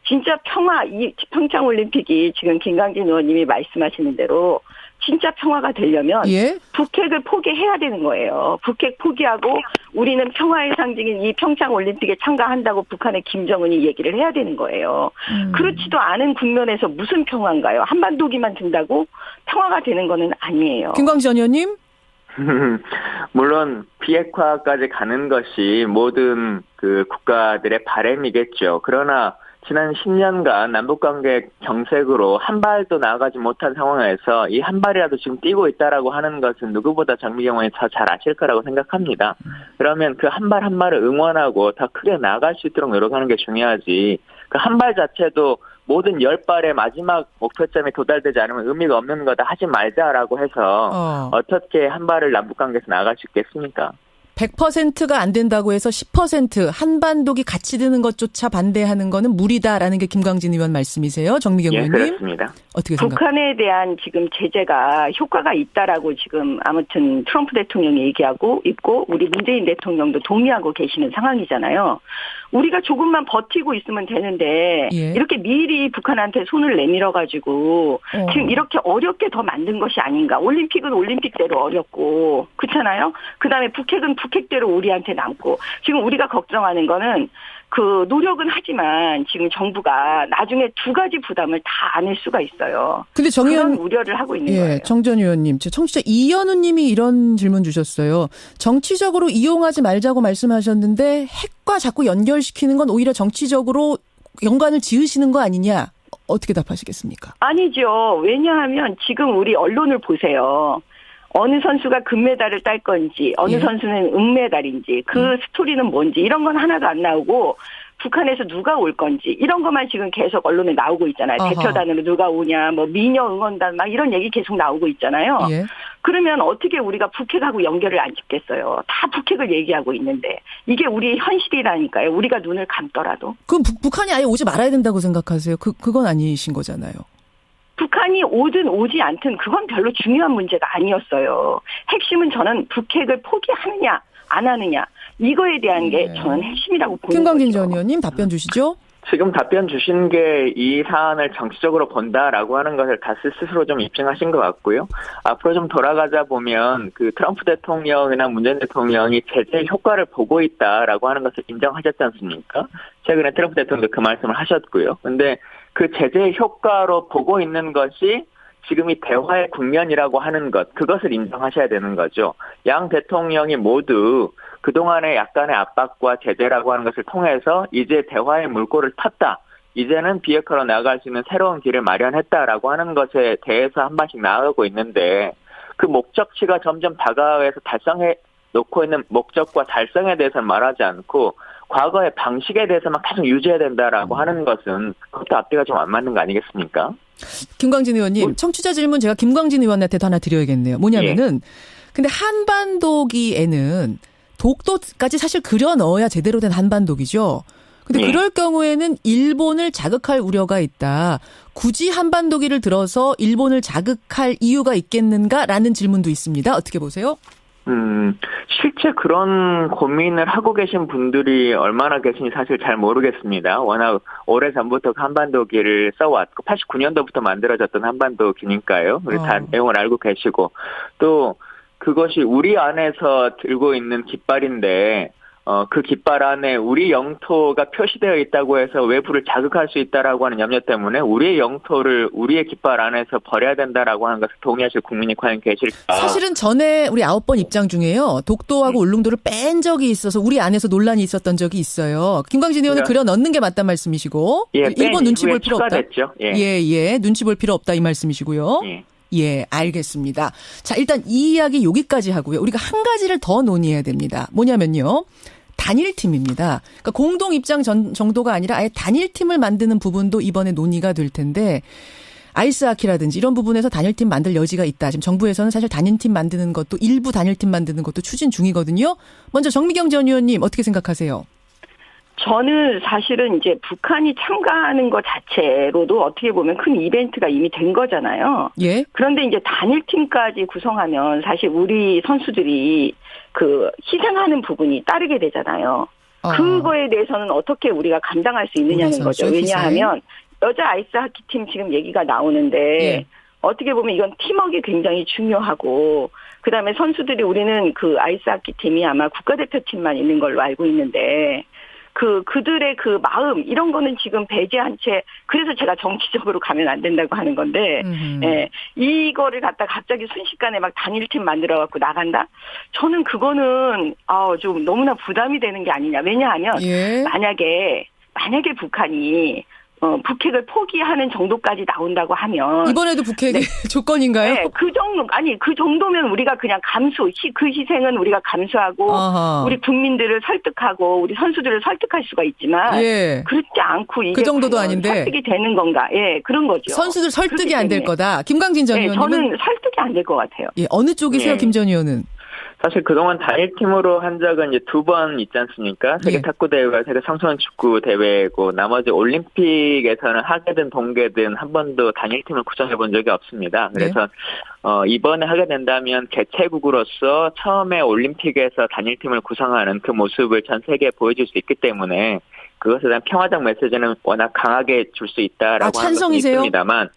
진짜 이 평창올림픽이 지금 김광진 의원님이 말씀하시는 대로 진짜 평화가 되려면 북핵을 포기해야 되는 거예요. 북핵 포기하고 우리는 평화의 상징인 이 평창올림픽에 참가한다고 북한의 김정은이 얘기를 해야 되는 거예요. 그렇지도 않은 국면에서 무슨 평화인가요? 한반도기만 든다고 평화가 되는 거는 아니에요. 김광진 의원님? 물론 비핵화까지 가는 것이 모든 그 국가들의 바람이겠죠. 그러나 지난 10년간 남북관계 경색으로 한 발도 나아가지 못한 상황에서 이 한 발이라도 지금 뛰고 있다라고 하는 것은 누구보다 정미경 의원이 더 잘 아실 거라고 생각합니다. 그러면 그 한 발 한 발을 응원하고 더 크게 나아갈 수 있도록 노력하는 게 중요하지. 그 한 발 자체도 모든 10발의 마지막 목표점에 도달되지 않으면 의미가 없는 거다 하지 말자라고 해서 어떻게 한 발을 남북관계에서 나아갈 수 있겠습니까? 100%가 안 된다고 해서 10% 한반도기 같이 드는 것조차 반대하는 거는 무리다라는 게 김광진 의원 말씀이세요? 정미경 의원님? 그렇습니다. 어떻게 생각하세요? 북한에 대한 지금 제재가 효과가 있다라고 지금 아무튼 트럼프 대통령이 얘기하고 있고 우리 문재인 대통령도 동의하고 계시는 상황이잖아요. 우리가 조금만 버티고 있으면 되는데 이렇게 미리 북한한테 손을 내밀어가지고 지금 이렇게 어렵게 더 만든 것이 아닌가. 올림픽은 올림픽대로 어렵고 그렇잖아요. 그다음에 북핵은 북핵대로 우리한테 남고 지금 우리가 걱정하는 거는 그 노력은 하지만 지금 정부가 나중에 두 가지 부담을 다 안을 수가 있어요. 근데 그런 우려를 하고 있는 거예요. 정 전 의원님, 청취자 이현우 님이 이런 질문 주셨어요. 정치적으로 이용하지 말자고 말씀하셨는데 핵과 자꾸 연결시키는 건 오히려 정치적으로 연관을 지으시는 거 아니냐? 어떻게 답하시겠습니까? 아니죠. 왜냐하면 지금 우리 언론을 보세요. 어느 선수가 금메달을 딸 건지 어느 선수는 은메달인지 그 스토리는 뭔지 이런 건 하나도 안 나오고 북한에서 누가 올 건지 이런 것만 지금 계속 언론에 나오고 있잖아요. 대표단으로 누가 오냐 뭐 미녀 응원단 막 이런 얘기 계속 나오고 있잖아요. 그러면 어떻게 우리가 북핵하고 연결을 안 짓겠어요. 다 북핵을 얘기하고 있는데 이게 우리 현실이라니까요. 우리가 눈을 감더라도. 그럼 북한이 아예 오지 말아야 된다고 생각하세요? 그건 아니신 거잖아요. 북한이 오든 오지 않든 그건 별로 중요한 문제가 아니었어요. 핵심은 저는 북핵을 포기하느냐 안 하느냐 이거에 대한 게 저는 핵심이라고 보는 거죠. 김광진 전 의원님 답변 주시죠. 지금 답변 주신 게 이 사안을 정치적으로 본다라고 하는 것을 다시 스스로 좀 입증하신 것 같고요. 앞으로 좀 돌아가자 보면 그 트럼프 대통령이나 문재인 대통령이 제재 효과를 보고 있다라고 하는 것을 인정하셨지 않습니까? 최근에 트럼프 대통령도 그 말씀을 하셨고요. 근데 그 제재의 효과로 보고 있는 것이 지금 이 대화의 국면이라고 하는 것, 그것을 인정하셔야 되는 거죠. 양 대통령이 모두 그동안의 약간의 압박과 제재라고 하는 것을 통해서 이제 대화의 물꼬를 탔다. 이제는 비핵화로 나아갈 수 있는 새로운 길을 마련했다라고 하는 것에 대해서 한 발씩 나아가고 있는데 그 목적치가 점점 다가와서 달성해 놓고 있는 목적과 달성에 대해서는 말하지 않고 과거의 방식에 대해서만 계속 유지해야 된다라고 하는 것은 그것도 앞뒤가 좀 안 맞는 거 아니겠습니까? 김광진 의원님, 청취자 질문 제가 김광진 의원한테도 하나 드려야겠네요. 뭐냐면은 근데 한반도기에는 독도까지 사실 그려 넣어야 제대로 된 한반도기죠. 근데 그럴 경우에는 일본을 자극할 우려가 있다. 굳이 한반도기를 들어서 일본을 자극할 이유가 있겠는가라는 질문도 있습니다. 어떻게 보세요? 실제 그런 고민을 하고 계신 분들이 얼마나 계신지 사실 잘 모르겠습니다. 워낙 오래전부터 한반도기를 써왔고 89년도부터 만들어졌던 한반도기니까요. 우리 다 내용을 알고 계시고 또 그것이 우리 안에서 들고 있는 깃발인데 그 깃발 안에 우리 영토가 표시되어 있다고 해서 외부를 자극할 수 있다라고 하는 염려 때문에 우리의 영토를 우리의 깃발 안에서 버려야 된다라고 하는 것을 동의하실 국민이 과연 계실까? 사실은 전에 우리 9번 입장 중에요. 독도하고 울릉도를 뺀 적이 있어서 우리 안에서 논란이 있었던 적이 있어요. 김광진 의원은 그려 넣는 게 맞단 말씀이시고 일본 눈치 볼 필요 없다. 예, 눈치 볼 필요 없다 이 말씀이시고요. 예, 알겠습니다. 자, 일단 이 이야기 여기까지 하고요. 우리가 한 가지를 더 논의해야 됩니다. 뭐냐면요. 단일팀입니다. 그러니까 공동 입장 정도가 아니라 아예 단일팀을 만드는 부분도 이번에 논의가 될 텐데 아이스하키라든지 이런 부분에서 단일팀 만들 여지가 있다. 지금 정부에서는 사실 단일팀 만드는 것도 일부 단일팀 만드는 것도 추진 중이거든요. 먼저 정미경 전 의원님 어떻게 생각하세요? 저는 사실은 이제 북한이 참가하는 것 자체로도 어떻게 보면 큰 이벤트가 이미 된 거잖아요. 예. 그런데 이제 단일팀까지 구성하면 사실 우리 선수들이 그 희생하는 부분이 따르게 되잖아요. 그거에 대해서는 어떻게 우리가 감당할 수 있느냐는 거죠. 왜냐하면 여자 아이스하키 팀 지금 얘기가 나오는데 어떻게 보면 이건 팀워크가 굉장히 중요하고 그다음에 선수들이 우리는 그 아이스하키 팀이 아마 국가대표팀만 있는 걸로 알고 있는데 그들의 그 마음 이런 거는 지금 배제한 채 그래서 제가 정치적으로 가면 안 된다고 하는 건데 이거를 갖다 갑자기 순식간에 막 단일팀 만들어 갖고 나간다? 저는 그거는 좀 너무나 부담이 되는 게 아니냐. 왜냐하면 만약에 북한이 북핵을 포기하는 정도까지 나온다고 하면 이번에도 북핵이 조건인가요? 네, 그 정도면 우리가 그냥 그 희생은 우리가 감수하고 우리 국민들을 설득하고 우리 선수들을 설득할 수가 있지만 그렇지 않고 이게 그 정도도 아닌데 설득이 되는 건가? 예, 그런 거죠. 선수들 설득이 안 될 거다. 김광진 전 의원님은 저는 설득이 안 될 것 같아요. 예, 어느 쪽이세요, 김 전 의원은? 사실 그동안 단일팀으로 한 적은 이제 2번 있지 않습니까? 세계 탁구 대회와 세계 청소년 축구 대회고 나머지 올림픽에서는 하계든 동계든 한 번도 단일팀을 구성해 본 적이 없습니다. 그래서 이번에 하게 된다면 개최국으로서 처음에 올림픽에서 단일팀을 구성하는 그 모습을 전 세계에 보여줄 수 있기 때문에 그것에 대한 평화적 메시지는 워낙 강하게 줄 수 있다라고 하는 것은 있습니다만,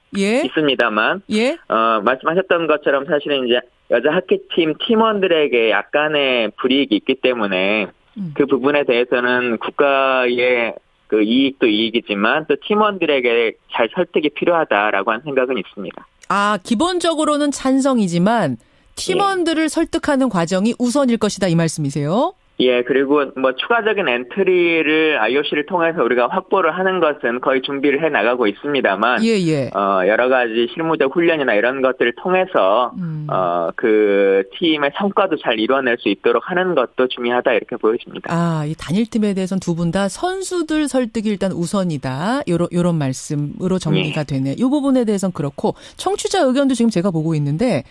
말씀하셨던 것처럼 사실은 이제 여자 하키팀 팀원들에게 약간의 불이익이 있기 때문에 그 부분에 대해서는 국가의 그 이익도 이익이지만 또 팀원들에게 잘 설득이 필요하다라고 하는 생각은 있습니다. 기본적으로는 찬성이지만 팀원들을 설득하는 과정이 우선일 것이다 이 말씀이세요? 예, 그리고 뭐 추가적인 엔트리를 IOC를 통해서 우리가 확보를 하는 것은 거의 준비를 해 나가고 있습니다만, 여러 가지 실무적 훈련이나 이런 것들을 통해서 그 팀의 성과도 잘 이뤄낼 수 있도록 하는 것도 중요하다 이렇게 보여집니다. 이 단일팀에 대해서는 두 분 다 선수들 설득이 일단 우선이다. 요런 말씀으로 정리가 되네. 이 부분에 대해서는 그렇고 청취자 의견도 지금 제가 보고 있는데.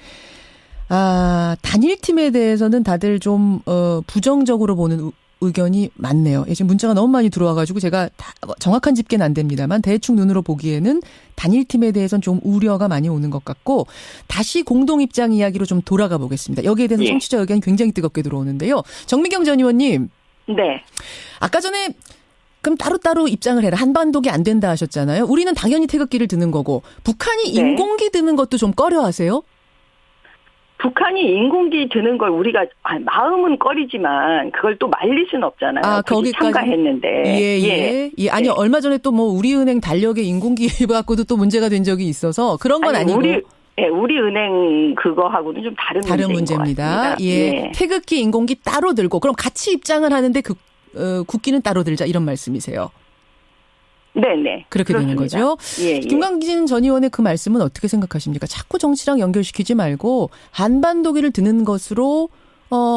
단일팀에 대해서는 다들 좀, 부정적으로 보는 의견이 많네요. 지금 문자가 너무 많이 들어와가지고 제가 정확한 집계는 안 됩니다만 대충 눈으로 보기에는 단일팀에 대해서는 좀 우려가 많이 오는 것 같고 다시 공동입장 이야기로 좀 돌아가 보겠습니다. 여기에 대해서 청취자 의견이 굉장히 뜨겁게 들어오는데요. 정미경 전 의원님. 네. 아까 전에 그럼 따로따로 입장을 해라. 한반도기 안 된다 하셨잖아요. 우리는 당연히 태극기를 드는 거고 북한이 인공기 드는 것도 좀 꺼려하세요? 북한이 인공기 드는 걸 우리가 마음은 꺼리지만 그걸 또 말릴 수는 없잖아요. 거기까지 참가했는데. 아니 얼마 전에 또 뭐 우리은행 달력에 인공기 갖고도 또 문제가 된 적이 있어서 그런 건 아니고. 우리은행 그거하고는 좀 다른 문제입니다. 태극기, 인공기 따로 들고 그럼 같이 입장을 하는데 국기는 따로 들자 이런 말씀이세요? 네네. 그렇게 그렇습니다. 되는 거죠. 예. 김광진 전 의원의 그 말씀은 어떻게 생각하십니까? 자꾸 정치랑 연결시키지 말고 한반도기를 드는 것으로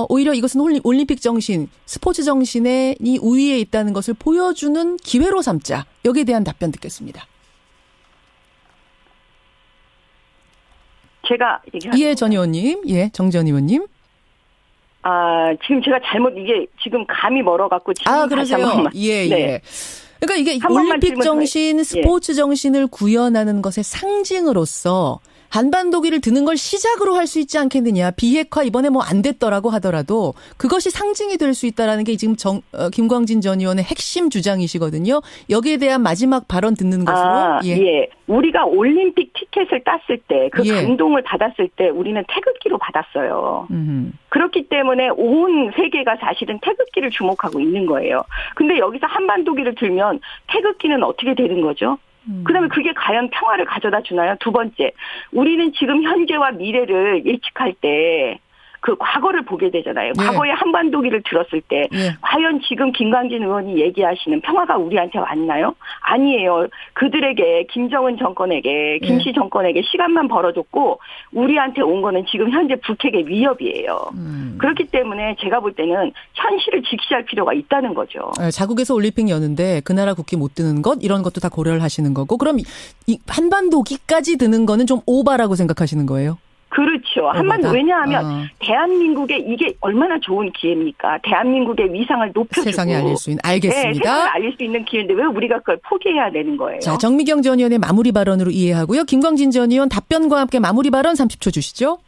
오히려 이것은 올림픽 정신, 스포츠 정신의 이 우위에 있다는 것을 보여주는 기회로 삼자. 여기에 대한 답변 듣겠습니다. 제가 예, 전 의원님. 예, 정 전 의원님. 지금 제가 이게 지금 감이 멀어갖고 지금 다시 한 그러세요. 번만. 예, 네. 예. 그러니까 이게 한 번만 올림픽 질문 정신, 스포츠 정신을 구현하는 것의 상징으로서 한반도기를 드는 걸 시작으로 할 수 있지 않겠느냐. 비핵화 이번에 뭐 안 됐더라고 하더라도 그것이 상징이 될 수 있다라는 게 지금 김광진 전 의원의 핵심 주장이시거든요. 여기에 대한 마지막 발언 듣는 것으로. 예. 우리가 올림픽 티켓을 땄을 때 그 감동을 받았을 때 우리는 태극기로 받았어요. 그렇기 때문에 온 세계가 사실은 태극기를 주목하고 있는 거예요. 근데 여기서 한반도기를 들면 태극기는 어떻게 되는 거죠? 그다음에 그게 과연 평화를 가져다 주나요? 두 번째, 우리는 지금 현재와 미래를 예측할 때 그 과거를 보게 되잖아요. 네. 과거에 한반도기를 들었을 때 네. 과연 지금 김광진 의원이 얘기하시는 평화가 우리한테 왔나요? 아니에요. 그들에게 김정은 정권에게 김씨 정권에게 시간만 벌어줬고 우리한테 온 거는 지금 현재 북핵의 위협이에요. 그렇기 때문에 제가 볼 때는 현실을 직시할 필요가 있다는 거죠. 자국에서 올림픽 여는데 그 나라 국기 못 드는 것 이런 것도 다 고려를 하시는 거고 그럼 이 한반도기까지 드는 거는 좀 오바라고 생각하시는 거예요? 그렇죠. 한반도 왜냐하면 대한민국에 이게 얼마나 좋은 기회입니까? 대한민국의 위상을 높여주고 세상에 알릴 수 있는 알겠습니다. 네, 세상에 알릴 수 있는 기회인데 왜 우리가 그걸 포기해야 되는 거예요? 자, 정미경 전 의원의 마무리 발언으로 이해하고요. 김광진 전 의원 답변과 함께 마무리 발언 30초 주시죠.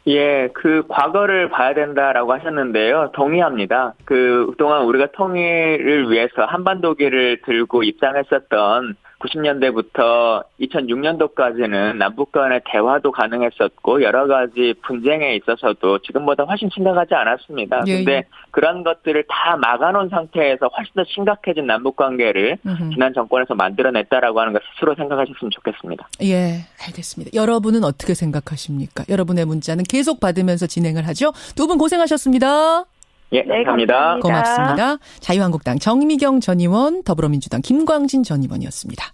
예, 그 과거를 봐야 된다라고 하셨는데요. 동의합니다. 그동안 우리가 통일을 위해서 한반도기를 들고 입장했었던 90년대부터 2006년도까지는 남북 간의 대화도 가능했었고 여러 가지 분쟁에 있어서도 지금보다 훨씬 심각하지 않았습니다. 그런데 그런 것들을 다 막아놓은 상태에서 훨씬 더 심각해진 남북 관계를 지난 정권에서 만들어냈다라고 하는 걸 스스로 생각하셨으면 좋겠습니다. 예, 알겠습니다. 여러분은 어떻게 생각하십니까? 여러분의 문자는 계속 받으면서 진행을 하죠. 두 분 고생하셨습니다. 예, 감사합니다. 고맙습니다. 자유한국당 정미경 전 의원, 더불어민주당 김광진 전 의원이었습니다.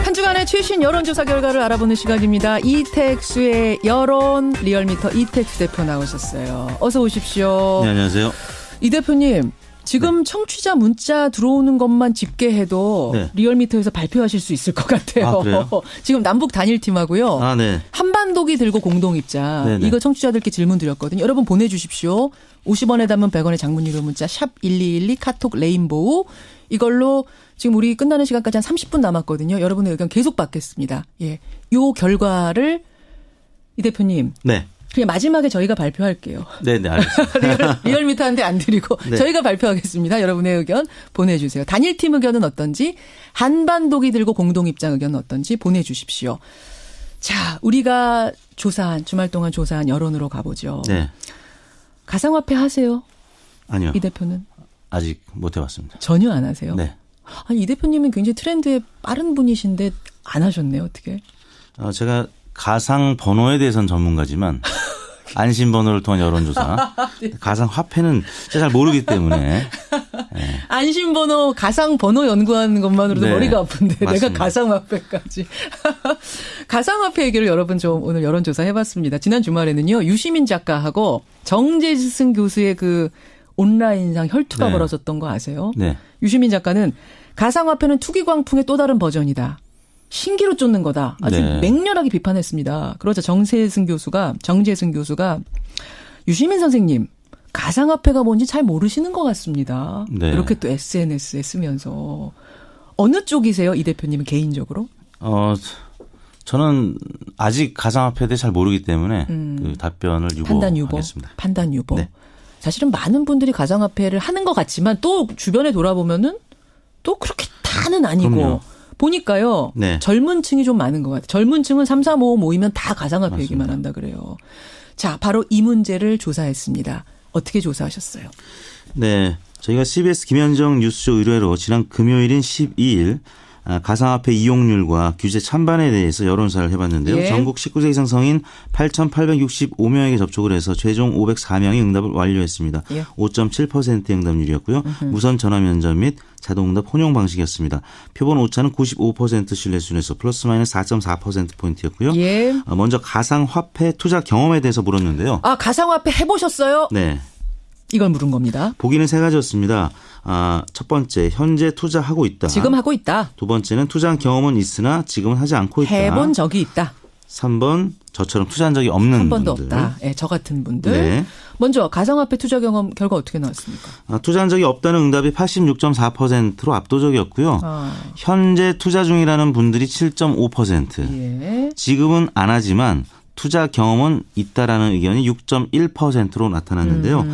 한 주간의 최신 여론조사 결과를 알아보는 시간입니다. 이택수의 여론 리얼미터 이택수 대표 나오셨어요. 어서 오십시오. 네, 안녕하세요. 이 대표님. 지금 청취자 문자 들어오는 것만 집계해도 리얼미터에서 발표하실 수 있을 것 같아요. 그래요? 지금 남북 단일팀하고요. 네. 한반도기 들고 공동입장. 네네. 이거 청취자들께 질문 드렸거든요. 여러분 보내주십시오. 50원에 담은 100원의 장문 유료 문자 샵 1212 카톡 레인보우. 이걸로 지금 우리 끝나는 시간까지 한 30분 남았거든요. 여러분의 의견 계속 받겠습니다. 예, 요 결과를 이 대표님. 네. 그냥 마지막에 저희가 발표할게요. 네네, 알겠습니다. 리얼미터한테 안 드리고 저희가 발표하겠습니다. 여러분의 의견 보내주세요. 단일팀 의견은 어떤지, 한반도기 들고 공동입장 의견은 어떤지 보내주십시오. 자, 우리가 주말 동안 조사한 여론으로 가보죠. 네. 가상화폐 하세요? 아니요. 이 대표는? 아직 못 해봤습니다. 전혀 안 하세요? 네. 아니, 이 대표님은 굉장히 트렌드에 빠른 분이신데 안 하셨네요. 어떻게? 제가 가상 번호에 대해서는 전문가지만 안심 번호를 통한 여론조사, 가상 화폐는 제가 잘 모르기 때문에. 안심 번호, 가상 번호 연구하는 것만으로도 머리가 아픈데 맞습니다. 내가 가상 화폐까지. 가상 화폐 얘기를 여러분 좀 오늘 여론조사 해봤습니다. 지난 주말에는요 유시민 작가하고 정재승 교수의 그 온라인상 혈투가 벌어졌던 거 아세요? 네. 유시민 작가는 가상 화폐는 투기 광풍의 또 다른 버전이다. 신기로 쫓는 거다. 아주 맹렬하게 비판했습니다. 그러자 정재승 교수가 유시민 선생님 가상화폐가 뭔지 잘 모르시는 것 같습니다. 네. 이렇게 또 SNS에 쓰면서 어느 쪽이세요, 이 대표님은 개인적으로? 저는 아직 가상화폐에 대해 잘 모르기 때문에 그 답변을 유보하겠습니다. 판단 유보. 네. 사실은 많은 분들이 가상화폐를 하는 것 같지만 또 주변에 돌아보면은 또 그렇게 다는 아니고. 그럼요. 보니까요. 젊은 층이 좀 많은 것 같아요. 젊은 층은 3, 4, 5 모이면 다 가상화폐 맞습니다. 얘기만 한다 그래요. 자, 바로 이 문제를 조사했습니다. 어떻게 조사하셨어요? 네. 저희가 CBS 김현정 뉴스쇼 의뢰로 지난 금요일인 12일 가상화폐 이용률과 규제 찬반에 대해서 여론조사를 해봤는데요. 예. 전국 19세 이상 성인 8,865명에게 접촉을 해서 최종 504명이 응답을 완료했습니다. 예. 5.7%의 응답률이었고요. 무선 전화 면접 및 자동응답 혼용 방식이었습니다. 표본 오차는 95% 신뢰 수준에서 플러스 마이너스 4.4%포인트였고요. 예. 먼저 가상화폐 투자 경험에 대해서 물었는데요. 아, 가상화폐 해보셨어요? 네. 이걸 물은 겁니다. 보기는 세 가지였습니다. 첫 번째, 현재 투자하고 있다. 지금 하고 있다. 두 번째는 투자한 경험은 있으나 지금은 하지 않고 있다. 해본 적이 있다. 3번, 저처럼 투자한 적이 없는 한 번도 분들. 없다. 예, 저 같은 분들. 네. 먼저 가상화폐 투자 경험 결과 어떻게 나왔습니까? 투자한 적이 없다는 응답이 86.4%로 압도적이었고요. 현재 투자 중이라는 분들이 7.5%. 예. 지금은 안 하지만 투자 경험은 있다라는 의견이 6.1%로 나타났는데요.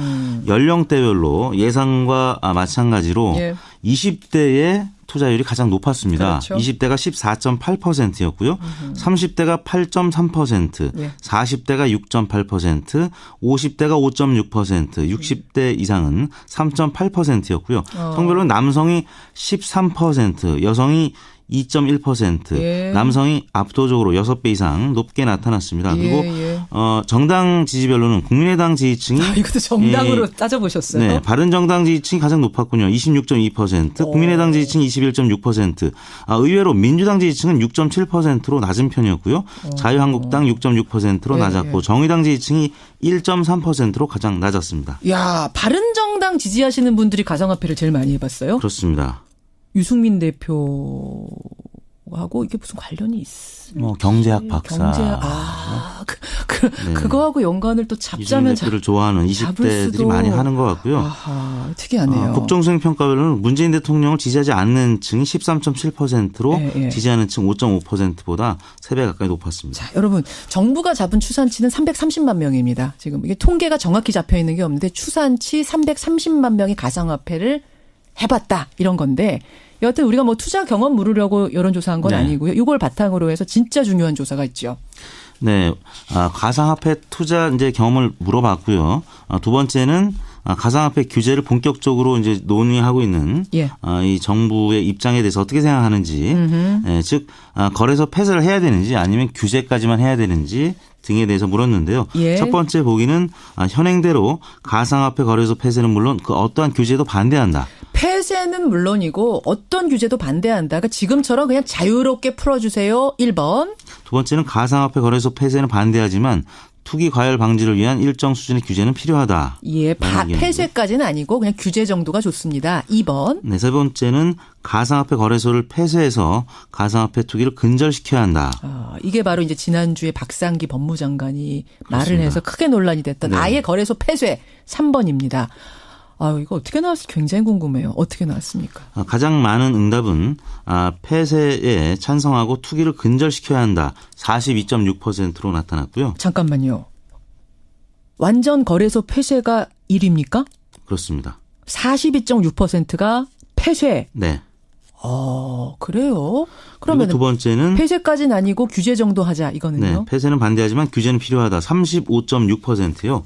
연령대별로 예상과 마찬가지로 예. 20대의 투자율이 가장 높았습니다. 그렇죠. 20대가 14.8%였고요. 30대가 8.3%, 예. 40대가 6.8%, 50대가 5.6%, 60대 이상은 3.8%였고요. 성별로 남성이 13%, 여성이 2.1%, 예. 남성이 압도적으로 6배 이상 높게 나타났습니다. 예, 그리고 예. 정당 지지별로는 국민의당 지지층이 이것도 정당으로 따져보셨어요? 네, 바른정당 지지층이 가장 높았군요. 26.2%, 국민의당 지지층 21.6%, 의외로 민주당 지지층은 6.7%로 낮은 편이었고요. 자유한국당 6.6%로 예, 낮았고 예. 정의당 지지층이 1.3%로 가장 낮았습니다. 야, 바른정당 지지하시는 분들이 가상화폐를 제일 많이 해봤어요? 그렇습니다. 유승민 대표하고 이게 무슨 관련이 있습니까? 뭐 경제학 박사. 경제학. 네. 그거하고 연관을 또 잡자면 이준석 대표를 좋아하는 20대들이 많이 하는 것 같고요. 아하, 특이하네요. 국정수행 평가별로는 문재인 대통령을 지지하지 않는 층이 13.7%로 예, 예. 지지하는 층 5.5%보다 3배 가까이 높았습니다. 자, 여러분, 정부가 잡은 추산치는 330만 명입니다. 지금 이게 통계가 정확히 잡혀 있는 게 없는데 추산치 330만 명이 가상화폐를 해봤다 이런 건데 여하튼 우리가 뭐 투자 경험 물으려고 여론조사한 건 네. 아니고요. 이걸 바탕으로 해서 진짜 중요한 조사가 있죠. 네, 가상화폐 투자 이제 경험을 물어봤고요. 두 번째는 가상화폐 규제를 본격적으로 이제 논의하고 있는 예. 이 정부의 입장에 대해서 어떻게 생각하는지, 즉 거래소 폐쇄를 해야 되는지 아니면 규제까지만 해야 되는지 등에 대해서 물었는데요. 예. 첫 번째 보기는 현행대로 가상화폐 거래소 폐쇄는 물론 그 어떠한 규제도 반대한다. 폐쇄는 물론이고 어떤 규제도 반대한다. 그러니까 지금처럼 그냥 자유롭게 풀어주세요. 1번. 두 번째는 가상화폐 거래소 폐쇄는 반대하지만 투기 과열 방지를 위한 일정 수준의 규제는 필요하다. 예, 폐쇄까지는 아니고 그냥 규제 정도가 좋습니다. 2번. 네, 세 번째는 가상화폐 거래소를 폐쇄해서 가상화폐 투기를 근절시켜야 한다. 이게 바로 이제 지난주에 박상기 법무장관이 말을 그렇습니다. 해서 크게 논란이 됐던 네. 아예 거래소 폐쇄 3번입니다. 이거 어떻게 나왔을지 굉장히 궁금해요. 어떻게 나왔습니까? 가장 많은 응답은 폐쇄에 찬성하고 투기를 근절시켜야 한다. 42.6%로 나타났고요. 잠깐만요. 완전 거래소 폐쇄가 1위입니까? 그렇습니다. 42.6%가 폐쇄. 네. 그래요? 그러면 두 번째는 폐쇄까지는 아니고 규제 정도 하자 이거는요. 네, 폐쇄는 반대하지만 규제는 필요하다. 35.6%요.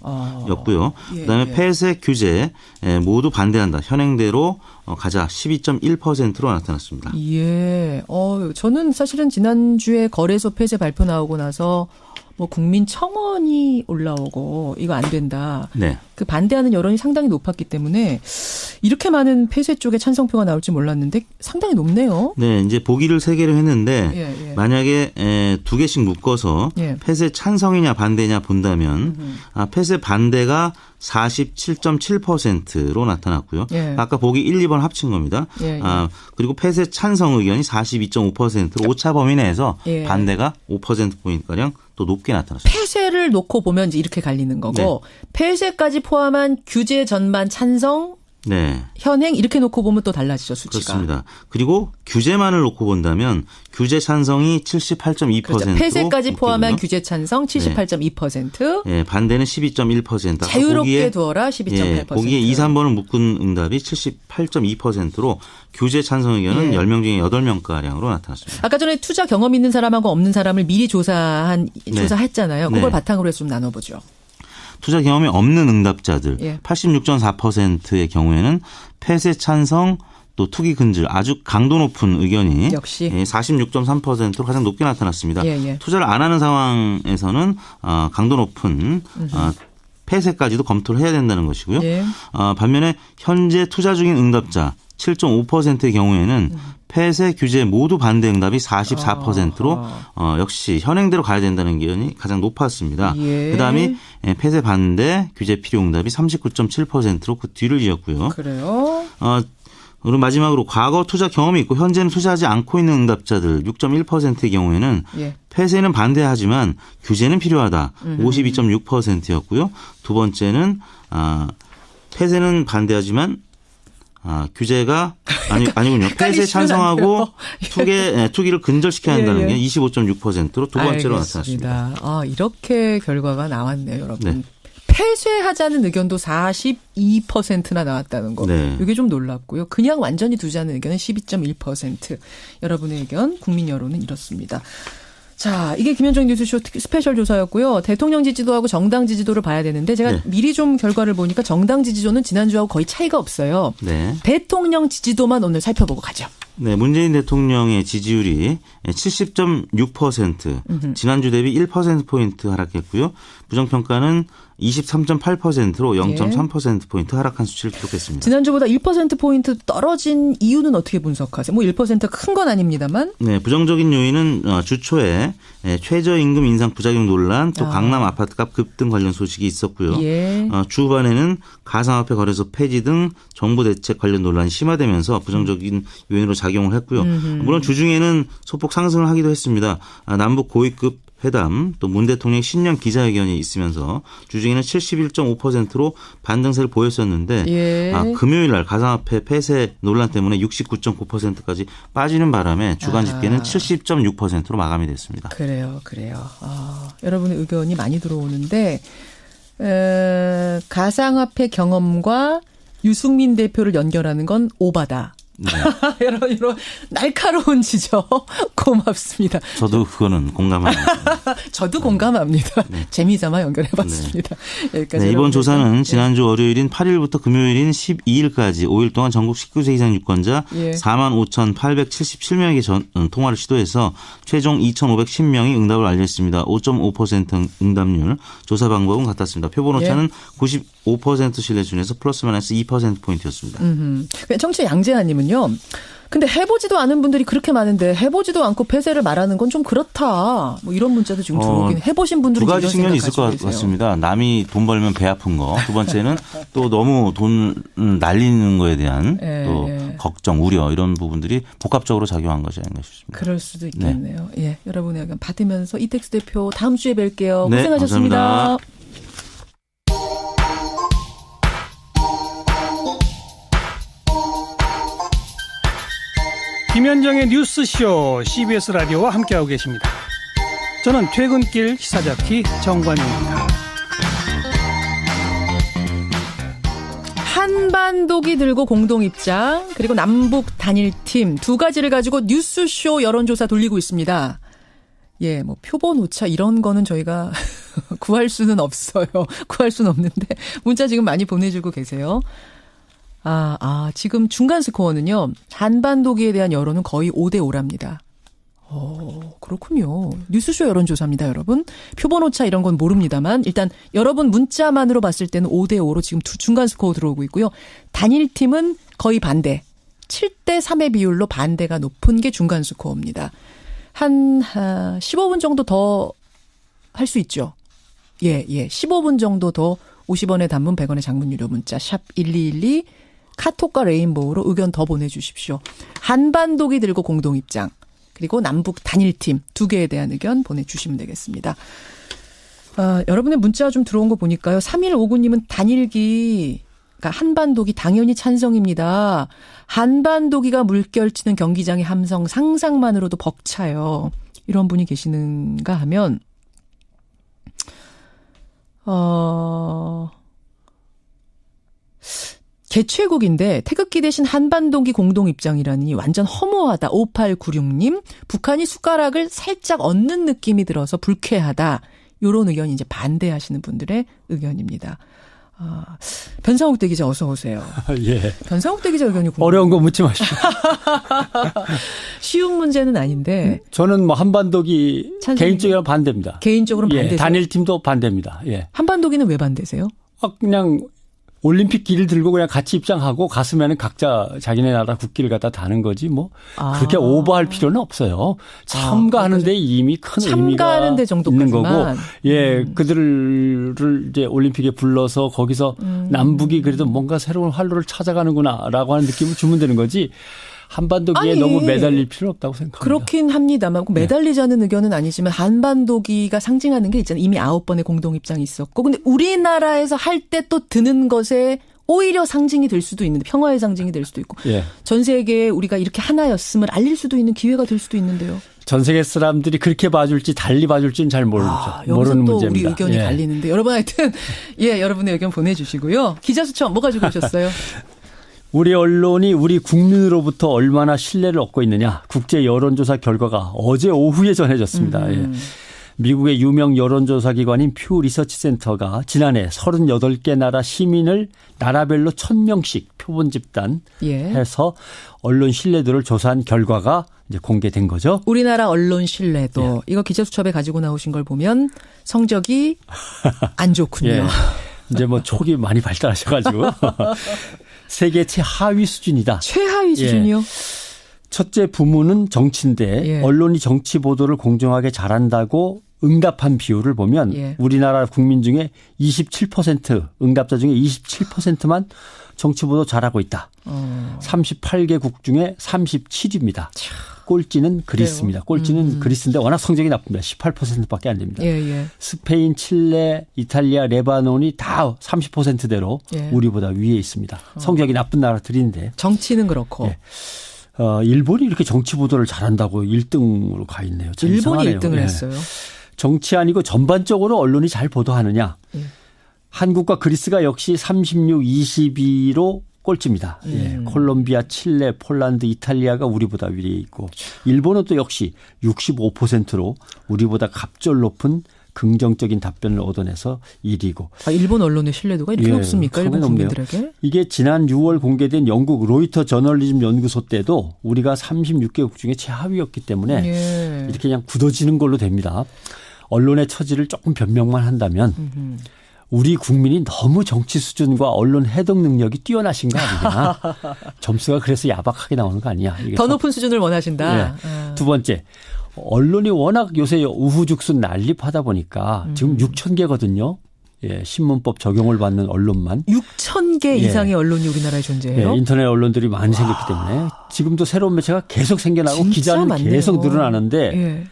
였고요. 예, 그다음에 예. 폐쇄 규제 모두 반대한다. 현행대로 가자. 12.1%로 나타났습니다. 예. 저는 사실은 지난주에 거래소 폐쇄 발표 나오고 나서 뭐 국민청원이 올라오고 이거 안 된다. 네. 그 반대하는 여론이 상당히 높았기 때문에 이렇게 많은 폐쇄 쪽에 찬성표가 나올지 몰랐는데 상당히 높네요. 네, 이제 보기를 3개로 했는데 예. 만약에 2개씩 묶어서 예. 폐쇄 찬성이냐 반대냐 본다면 폐쇄 반대가 47.7%로 나타났고요. 예. 아까 보기 1, 2번 합친 겁니다. 예. 그리고 폐쇄 찬성 의견이 42.5%로 오차 범위 내에서 예. 반대가 5%포인트가량 또 높게 나타났습니다. 폐쇄를 놓고 보면 이제 이렇게 갈리는 거고 네. 폐쇄까지 포함한 규제 전반 찬성 네. 현행 이렇게 놓고 보면 또 달라지죠 수치가. 그렇습니다. 그리고 규제만을 놓고 본다면 규제 찬성이 78.2%로 그렇죠. 폐쇄까지 포함한 높고요. 규제 찬성 78.2%. 예, 반대는 12.1%. 자유롭게 두어라 12.8%. 보기에 2, 3번을 묶은 응답이 78.2%로 규제 찬성 의견은 예. 10명 중에 8명가량으로 나타났습니다. 아까 전에 투자 경험 있는 사람하고 없는 사람을 미리 조사했잖아요. 그걸 네. 바탕으로 해서 좀 나눠보죠. 투자 경험이 없는 응답자들 예. 86.4%의 경우에는 폐쇄 찬성, 또 투기 근절 아주 강도 높은 의견이 역시 46.3%로 가장 높게 나타났습니다. 예. 투자를 안 하는 상황에서는 강도 높은 폐쇄까지도 검토를 해야 된다는 것이고요. 예. 반면에 현재 투자 중인 응답자 7.5%의 경우에는 폐쇄 규제 모두 반대 응답이 44%로 역시 현행대로 가야 된다는 의견이 가장 높았습니다. 예. 그다음이 폐쇄 반대 규제 필요 응답이 39.7%로 그 뒤를 이었고요. 그래요? 그리고 마지막으로 과거 투자 경험이 있고 현재는 투자하지 않고 있는 응답자들 6.1%의 경우에는 예. 폐쇄는 반대하지만 규제는 필요하다. 52.6%였고요. 두 번째는 폐쇄는 반대하지만 규제가 아니군요. 폐쇄 찬성하고 투기를 근절시켜야 한다는 게 25.6%로 두 번째로 나타났습니다. 이렇게 결과가 나왔네요, 여러분. 네. 폐쇄하자는 의견도 42%나 나왔다는 거. 네. 이게 좀 놀랍고요. 그냥 완전히 두자는 의견은 12.1%. 여러분의 의견, 국민 여론은 이렇습니다. 자, 이게 김현정 뉴스쇼 스페셜 조사였고요. 대통령 지지도하고 정당 지지도를 봐야 되는데 제가 미리 좀 결과를 보니까 정당 지지도는 지난주하고 거의 차이가 없어요. 네. 대통령 지지도만 오늘 살펴보고 가죠. 네, 문재인 대통령의 지지율이 70.6%, 지난주 대비 1%포인트 하락했고요. 부정평가는 23.8%로 0.3%포인트 하락한 수치를 기록했습니다. 지난주보다 1%포인트 떨어진 이유는 어떻게 분석하세요? 1%가 큰 건 아닙니다만. 네, 부정적인 요인은 주 초에 최저임금 인상 부작용 논란, 또 강남 아파트값 급등 관련 소식이 있었고요. 예. 주 후반에는 가상화폐 거래소 폐지 등 정부 대책 관련 논란이 심화되면서 부정적인 요인으로 작용을 했고요. 물론 주중에는 소폭 상승을 하기도 했습니다. 남북 고위급 회담 또 문 대통령의 신년 기자회견이 있으면서 주중에는 71.5%로 반등세를 보였었는데 금요일 날 가상화폐 폐쇄 논란 때문에 69.9%까지 빠지는 바람에 주간 집계는 70.6%로 마감이 됐습니다. 그래요. 여러분의 의견이 많이 들어오는데 가상화폐 경험과 유승민 대표를 연결하는 건 오바다. 네. 이런 날카로운 지적 고맙습니다. 저도 그거는 공감합니다. 저도 공감합니다. 네. 재미삼아 연결해봤습니다. 네, 이번 조사는 지난주 월요일인 8일부터 금요일인 12일까지 5일 동안 전국 19세 이상 유권자 45,877명에게 통화를 시도해서 최종 2,510명이 응답을 알렸습니다. 5.5% 응답률. 조사 방법은 같았습니다. 표본 오차는 95% 신뢰 중에서 플러스 마이너스 2%포인트였습니다. 청취자 양재하님은요. 근데 해보지도 않은 분들이 그렇게 많은데 해보지도 않고 폐쇄를 말하는 건 좀 그렇다. 이런 문자도 지금 들어오긴 해보신 분들은 두 가지 측면이 있을 것 같습니다. 남이 돈 벌면 배 아픈 거. 두 번째는 또 너무 돈 날리는 거에 대한 또 걱정, 우려 이런 부분들이 복합적으로 작용한 것이 아닌가 싶습니다. 그럴 수도 있겠네요. 예, 여러분의 의견 받으면서 이택수 대표 다음 주에 뵐게요. 네, 고생하셨습니다. 감사합니다. 김현정의 뉴스쇼 CBS 라디오와 함께하고 계십니다. 저는 퇴근길 시사자키 정관용입니다. 한반도기 들고 공동입장 그리고 남북 단일팀 두 가지를 가지고 뉴스쇼 여론조사 돌리고 있습니다. 예, 표본 오차 이런 거는 저희가 구할 수는 없어요. 구할 수는 없는데 문자 지금 많이 보내주고 계세요. 지금 중간 스코어는요. 한반도기에 대한 여론은 거의 5대5랍니다. 그렇군요. 뉴스쇼 여론조사입니다, 여러분. 표본 오차 이런 건 모릅니다만 일단 여러분 문자만으로 봤을 때는 5대5로 지금 중간 스코어 들어오고 있고요. 단일팀은 거의 반대. 7대3의 비율로 반대가 높은 게 중간 스코어입니다. 한 15분 정도 더 할 수 있죠. 예. 15분 정도 더 50원의 단문 100원의 장문 유료 문자 샵 1212 카톡과 레인보우로 의견 더 보내주십시오. 한반도기 들고 공동입장 그리고 남북 단일팀 두 개에 대한 의견 보내주시면 되겠습니다. 여러분의 문자 좀 들어온 거 보니까요. 3159님은 단일기 그러니까 한반도기 당연히 찬성입니다. 한반도기가 물결치는 경기장의 함성 상상만으로도 벅차요. 이런 분이 계시는가 하면 개최국인데 태극기 대신 한반도기 공동입장이라니 완전 허무하다. 5896님. 북한이 숟가락을 살짝 얹는 느낌이 들어서 불쾌하다. 이런 의견이 이제 반대하시는 분들의 의견입니다. 변상욱 대기자 어서 오세요. 예. 변상욱 대기자 의견이 궁금해요. 어려운 거 묻지 마시고. 쉬운 문제는 아닌데. 저는 뭐 한반도기 개인적으로 반대입니다. 개인적으로는 예, 반대세요? 단일팀도 반대입니다. 예. 한반도기는 왜 반대세요? 그냥 올림픽 길을 들고 그냥 같이 입장하고 갔으면 각자 자기네 나라 국기를 갖다 다는 거지 뭐 그렇게 오버할 필요는 없어요. 참가하는데 이미 큰 의미가 있는 거고, 예, 그들을 이제 올림픽에 불러서 거기서 남북이 그래도 뭔가 새로운 활로를 찾아가는구나라고 하는 느낌을 주면 되는 거지. 한반도기에 너무 매달릴 필요는 없다고 생각합니다. 그렇긴 합니다만 매달리자는 의견은 아니지만 한반도기가 상징하는 게 있잖아요. 이미 9번의 공동 입장이 있었고. 근데 우리나라에서 할 때 또 드는 것에 오히려 상징이 될 수도 있는데 평화의 상징이 될 수도 있고. 예. 전 세계에 우리가 이렇게 하나였음을 알릴 수도 있는 기회가 될 수도 있는데요. 전 세계 사람들이 그렇게 봐줄지 달리 봐줄지는 잘 모르죠. 모르는 또 문제입니다. 우리 의견이 예. 갈리는데 여러분 하여튼 여러분의 의견 보내주시고요. 기자 수첩 뭐 가지고 오셨어요? 우리 언론이 우리 국민으로부터 얼마나 신뢰를 얻고 있느냐. 국제 여론조사 결과가 어제 오후에 전해졌습니다. 예. 미국의 유명 여론조사 기관인 퓨 리서치 센터가 지난해 38개 나라 시민을 나라별로 1000명씩 표본 집단해서 언론 신뢰도를 조사한 결과가 이제 공개된 거죠. 우리나라 언론 신뢰도. 이거 기자 수첩에 가지고 나오신 걸 보면 성적이 안 좋군요. 예. 이제 뭐 촉이 많이 발달하셔가지고. 세계 최하위 수준이다. 최하위 수준이요? 예. 첫째 부문은 정치인데 언론이 정치 보도를 공정하게 잘한다고 응답한 비율을 보면 우리나라 국민 중에 27% 응답자 중에 27%만 정치 보도 잘하고 있다. 38개국 중에 37위입니다. 꼴찌는 그리스입니다. 꼴찌는 그리스인데 워낙 성적이 나쁩니다. 18%밖에 안 됩니다. 스페인, 칠레, 이탈리아, 레바논이 다 30%대로 우리보다 위에 있습니다. 성적이 나쁜 나라들인데. 정치는 그렇고. 일본이 이렇게 정치 보도를 잘한다고 1등으로 가 있네요. 일본이 이상하네요. 1등을 했어요. 정치 아니고 전반적으로 언론이 잘 보도하느냐. 한국과 그리스가 역시 36, 22로 꼴찌입니다. 콜롬비아, 칠레, 폴란드, 이탈리아가 우리보다 위에 있고 일본은 또 역시 65%로 우리보다 갑절 높은 긍정적인 답변을 얻어내서 1위고. 일본 언론의 신뢰도가 이렇게 높습니까? 일본 국민들에게? 이게 지난 6월 공개된 영국 로이터 저널리즘 연구소 때도 우리가 36개국 중에 최하위였기 때문에 이렇게 그냥 굳어지는 걸로 됩니다. 언론의 처지를 조금 변명만 한다면 우리 국민이 너무 정치 수준과 언론 해독 능력이 뛰어나신 거 아니냐. 점수가 그래서 야박하게 나오는 거 아니냐. 더 높은 수준을 원하신다. 두 번째. 언론이 워낙 요새 우후죽순 난립하다 보니까 지금 6,000개거든요. 예, 신문법 적용을 받는 언론만. 6,000개 이상의 언론이 우리나라에 존재해요? 예, 인터넷 언론들이 많이 생겼기 때문에 지금도 새로운 매체가 계속 생겨나고 기자는 많네요. 계속 늘어나는데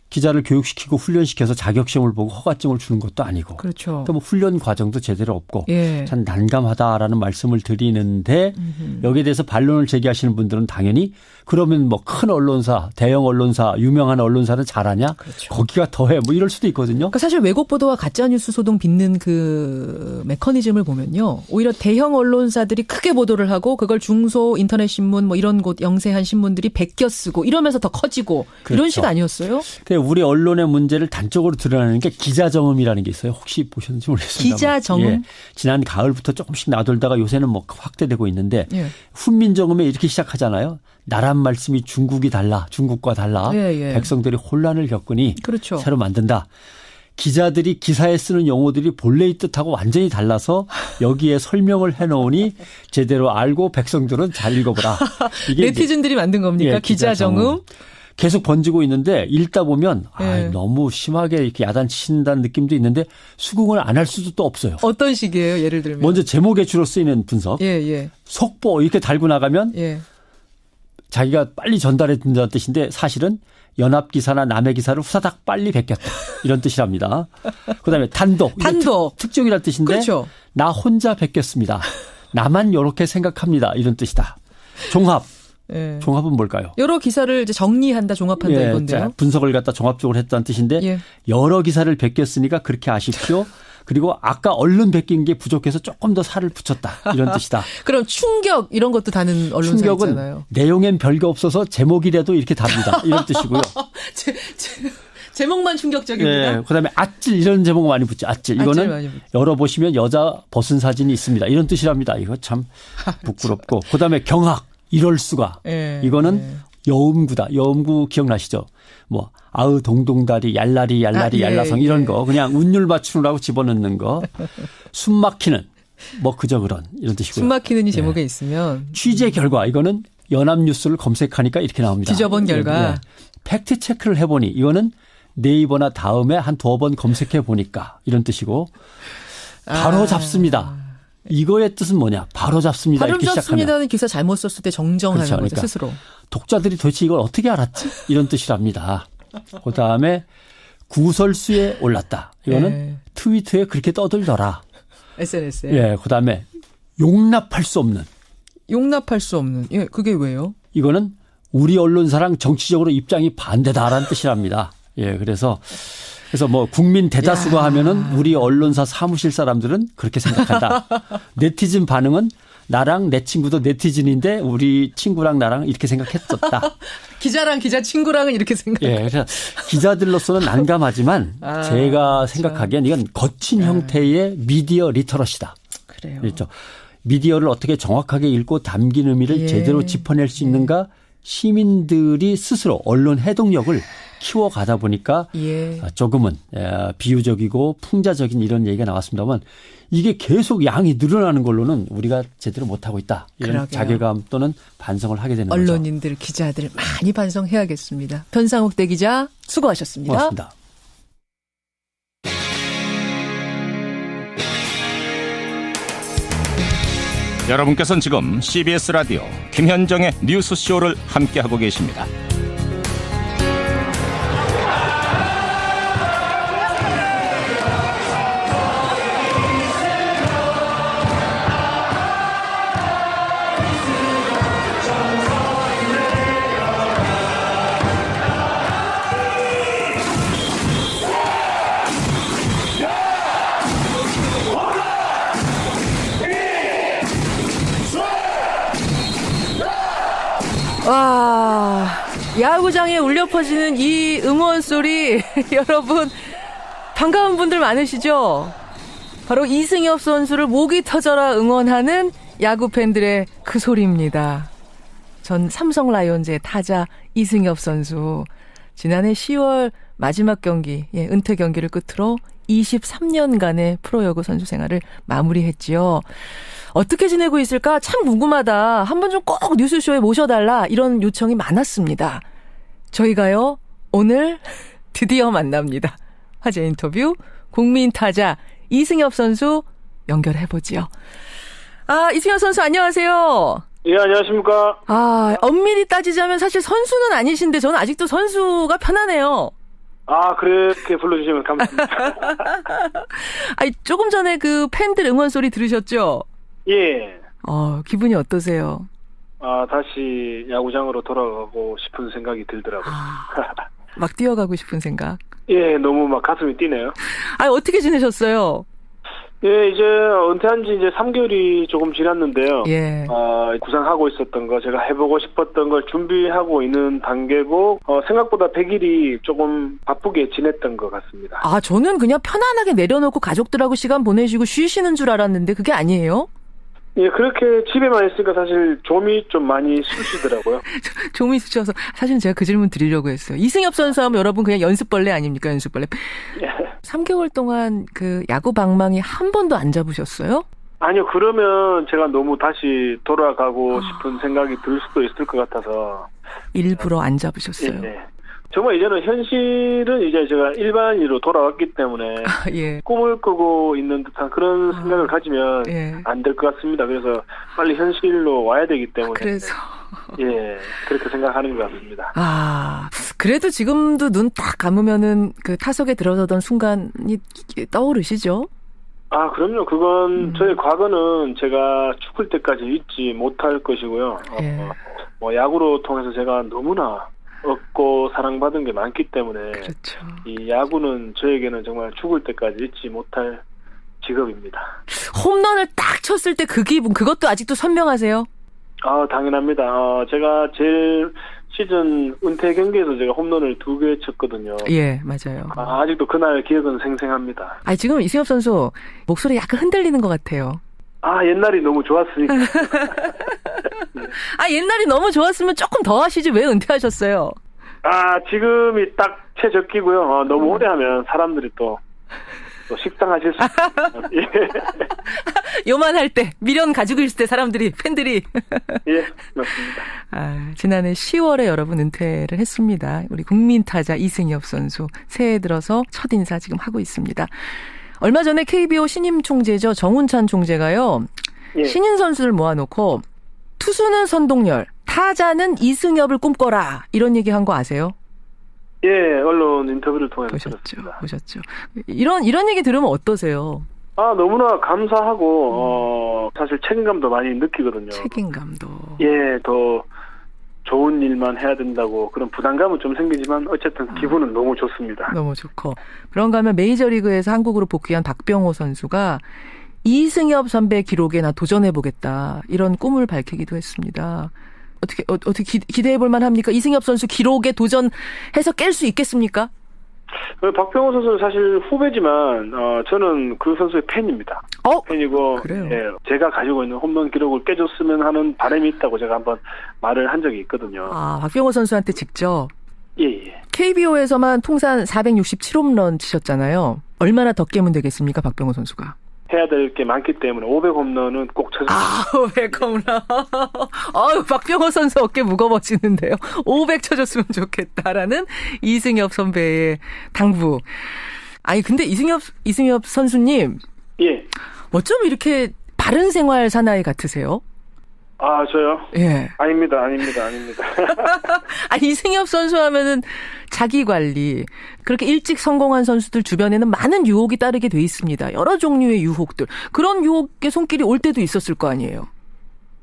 기자를 교육시키고 훈련시켜서 자격시험을 보고 허가증을 주는 것도 아니고. 그렇죠. 또 뭐 훈련 과정도 제대로 없고. 참 난감하다라는 말씀을 드리는데 여기에 대해서 반론을 제기하시는 분들은 당연히 그러면 뭐 큰 언론사, 대형 언론사, 유명한 언론사는 잘하냐? 그렇죠. 거기가 더해. 뭐 이럴 수도 있거든요. 그러니까 사실 왜곡 보도와 가짜뉴스 소동 빚는 그 메커니즘을 보면요. 오히려 대형 언론사들이 크게 보도를 하고 그걸 중소 인터넷 신문 뭐 이런 곳 영세한 신문들이 베껴 쓰고 이러면서 더 커지고 그렇죠. 이런 식 아니었어요? 우리 언론의 문제를 단적으로 드러내는 게 기자정음이라는 게 있어요. 혹시 보셨는지 모르겠습니다. 기자정음? 예. 지난 가을부터 조금씩 나돌다가 요새는 뭐 확대되고 있는데 훈민정음에 이렇게 시작하잖아요. 나란 말씀이 중국이 달라. 중국과 달라. 백성들이 혼란을 겪으니 그렇죠. 새로 만든다. 기자들이 기사에 쓰는 용어들이 본래의 뜻하고 완전히 달라서 여기에 설명을 해놓으니 제대로 알고 백성들은 잘 읽어보라. 이게 네티즌들이 만든 겁니까? 기자정음? 계속 번지고 있는데 읽다 보면 너무 심하게 이렇게 야단친다는 느낌도 있는데 수긍을 안 할 수도 또 없어요. 어떤 식이에요? 예를 들면. 먼저 제목에 주로 쓰이는 분석. 속보 이렇게 달고 나가면 자기가 빨리 전달해 준다는 뜻인데 사실은 연합기사나 남의 기사를 후다닥 빨리 베꼈다. 이런 뜻이랍니다. 그다음에 단독. 특종이라는 뜻인데 그렇죠. 나 혼자 베꼈습니다. 나만 이렇게 생각합니다. 이런 뜻이다. 종합. 종합은 뭘까요? 여러 기사를 이제 정리한다, 종합한다 이건데요. 분석을 갖다 종합적으로 했다는 뜻인데 여러 기사를 베꼈으니까 그렇게 아십시오. 그리고 아까 얼른 베낀 게 부족해서 조금 더 살을 붙였다. 이런 뜻이다. 그럼 충격 이런 것도 다는 언론사 충격은 있잖아요. 내용엔 별거 없어서 제목이라도 이렇게 답니다. 이런 뜻이고요. 제목만 충격적입니다. 예, 그다음에 아찔 이런 제목 많이 붙죠. 아찔. 이거는 열어보시면 여자 벗은 사진이 있습니다. 이런 뜻이랍니다. 이거 참 부끄럽고. 그다음에 경악. 이럴 수가. 이거는 여음구다. 여음구 기억나시죠? 뭐 아으 동동다리 얄라리 얄라성 이런 거 그냥 운율 맞추느라고 집어넣는 거. 숨 막히는 뭐 그저 그런 이런 뜻이고요. 숨 막히는 이 제목에 있으면 취재 결과 이거는 연합뉴스를 검색하니까 이렇게 나옵니다. 뒤져본 결과 팩트 체크를 해보니 이거는 네이버나 다음에 한 2번 검색해 보니까 이런 뜻이고 바로 잡습니다. 이거의 뜻은 뭐냐? 바로 잡습니다. 바로 이렇게 잡습니다는 시작하면. 기사 잘못 썼을 때 정정하는 그렇죠. 거죠. 그러니까 스스로. 독자들이 도대체 이걸 어떻게 알았지? 이런 뜻이랍니다. 그다음에 구설수에 올랐다. 이거는 트위터에 그렇게 떠들더라. SNS에. 예, 그다음에 용납할 수 없는. 용납할 수 없는. 예, 그게 왜요? 이거는 우리 언론사랑 정치적으로 입장이 반대다라는 뜻이랍니다. 예, 그래서 뭐 국민 대다수가 하면은 우리 언론사 사무실 사람들은 그렇게 생각한다. 네티즌 반응은 나랑 내 친구도 네티즌인데 우리 친구랑 나랑 이렇게 생각했었다. 기자랑 기자 친구랑은 이렇게 생각해요. 예, 그래서 기자들로서는 난감하지만 제가 생각하기엔 이건 거친 형태의 미디어 리터러시다. 그래요. 그렇죠. 미디어를 어떻게 정확하게 읽고 담긴 의미를 제대로 짚어낼 수 있는가 시민들이 스스로 언론 해독력을 키워가다 보니까 조금은 비유적이고 풍자적인 이런 얘기가 나왔습니다만 이게 계속 양이 늘어나는 걸로는 우리가 제대로 못하고 있다. 이런 그러게요. 자괴감 또는 반성을 하게 되는 거죠. 언론인들, 기자들 많이 반성해야겠습니다. 변상욱 대기자 수고하셨습니다. 고맙습니다. 여러분께서는 지금 CBS 라디오 김현정의 뉴스쇼를 함께하고 계십니다. 와, 야구장에 울려 퍼지는 이 응원 소리 여러분 반가운 분들 많으시죠? 바로 이승엽 선수를 목이 터져라 응원하는 야구 팬들의 그 소리입니다. 전 삼성 라이온즈의 타자 이승엽 선수 지난해 10월 마지막 경기, 은퇴 경기를 끝으로 23년간의 프로야구 선수 생활을 마무리했지요. 어떻게 지내고 있을까 참 궁금하다. 한번 좀 꼭 뉴스쇼에 모셔달라. 이런 요청이 많았습니다. 저희가요 오늘 드디어 만납니다. 화제 인터뷰 국민 타자 이승엽 선수 연결해보지요. 이승엽 선수 안녕하세요. 예, 안녕하십니까. 엄밀히 따지자면 사실 선수는 아니신데 저는 아직도 선수가 편하네요. 그렇게 불러주시면 감사합니다. 조금 전에 그 팬들 응원 소리 들으셨죠? 예. 기분이 어떠세요? 다시 야구장으로 돌아가고 싶은 생각이 들더라고요. 막 뛰어가고 싶은 생각? 예, 너무 막 가슴이 뛰네요. 어떻게 지내셨어요? 예, 이제 은퇴한 지 이제 3개월이 조금 지났는데요. 예. 구상하고 있었던 거, 제가 해보고 싶었던 걸 준비하고 있는 단계고, 생각보다 100일이 조금 바쁘게 지냈던 것 같습니다. 저는 그냥 편안하게 내려놓고 가족들하고 시간 보내시고 쉬시는 줄 알았는데 그게 아니에요? 예, 그렇게 집에만 있으니까 사실 좀이 좀 많이 쑤시더라고요. 좀이 쑤셔서 사실은 제가 그 질문 드리려고 했어요. 이승엽 선수 하면 여러분 그냥 연습벌레 아닙니까? 연습벌레. 3개월 동안 그 야구 방망이 한 번도 안 잡으셨어요? 아니요. 그러면 제가 너무 다시 돌아가고 싶은 생각이 들 수도 있을 것 같아서. 일부러 안 잡으셨어요? 네. 정말 이제는 현실은 이제 제가 일반인으로 돌아왔기 때문에 꿈을 꾸고 있는 듯한 그런 생각을 가지면 안 될 것 같습니다. 그래서 빨리 현실로 와야 되기 때문에 그래서 그렇게 생각하는 것 같습니다. 그래도 지금도 눈 딱 감으면은 그 타석에 들어서던 순간이 떠오르시죠? 그럼요. 그건 저의 과거는 제가 죽을 때까지 잊지 못할 것이고요. 야구로 통해서 제가 너무나 얻고 사랑받은 게 많기 때문에 그렇죠. 이 야구는 저에게는 정말 죽을 때까지 잊지 못할 직업입니다. 홈런을 딱 쳤을 때 그 기분, 그것도 아직도 선명하세요? 당연합니다. 제가 제일 시즌 은퇴 경기에서 제가 홈런을 2개 쳤거든요. 예, 맞아요. 아직도 그날 기억은 생생합니다. 지금 이승엽 선수 목소리 약간 흔들리는 것 같아요. 옛날이 너무 좋았으니까. 네. 옛날이 너무 좋았으면 조금 더 하시지 왜 은퇴하셨어요? 지금이 딱 최적기고요. 너무 오래 하면 사람들이 또 식상하실 수 있어요. 예. 요만할 때, 미련 가지고 있을 때 사람들이, 팬들이. 예, 맞습니다. 지난해 10월에 여러분 은퇴를 했습니다. 우리 국민타자 이승엽 선수. 새해 들어서 첫 인사 지금 하고 있습니다. 얼마 전에 KBO 신임 총재죠. 정운찬 총재가요. 예. 신인 선수를 모아놓고 투수는 선동열, 타자는 이승엽을 꿈꿔라. 이런 얘기 한 거 아세요? 예, 언론 인터뷰를 통해서 들었습니다. 보셨죠. 이런 얘기 들으면 어떠세요? 너무나 감사하고 사실 책임감도 많이 느끼거든요. 책임감도. 예, 더 좋은 일만 해야 된다고 그런 부담감은 좀 생기지만 어쨌든 기분은 너무 좋습니다. 너무 좋고. 그런가 하면 메이저리그에서 한국으로 복귀한 박병호 선수가 이승엽 선배 기록에 나 도전해보겠다. 이런 꿈을 밝히기도 했습니다. 어떻게 기대해볼 만합니까? 이승엽 선수 기록에 도전해서 깰 수 있겠습니까? 박병호 선수는 사실 후배지만 저는 그 선수의 팬입니다. 팬이고 그래요? 예, 제가 가지고 있는 홈런 기록을 깨줬으면 하는 바람이 있다고 제가 한번 말을 한 적이 있거든요. 박병호 선수한테 직접? 예. KBO에서만 통산 467홈런 치셨잖아요. 얼마나 더 깨면 되겠습니까, 박병호 선수가? 해야 될 게 많기 때문에 500홈런은 꼭 쳐주세요. 500홈런. 박병호 선수 어깨 무거워지는데요. 500 쳐줬으면 좋겠다라는 이승엽 선배의 당부. 근데 이승엽 선수님. 예. 어쩜 이렇게 바른 생활 사나이 같으세요? 저요? 예. 아닙니다. 이승엽 선수 하면은 자기 관리. 그렇게 일찍 성공한 선수들 주변에는 많은 유혹이 따르게 돼 있습니다. 여러 종류의 유혹들. 그런 유혹의 손길이 올 때도 있었을 거 아니에요?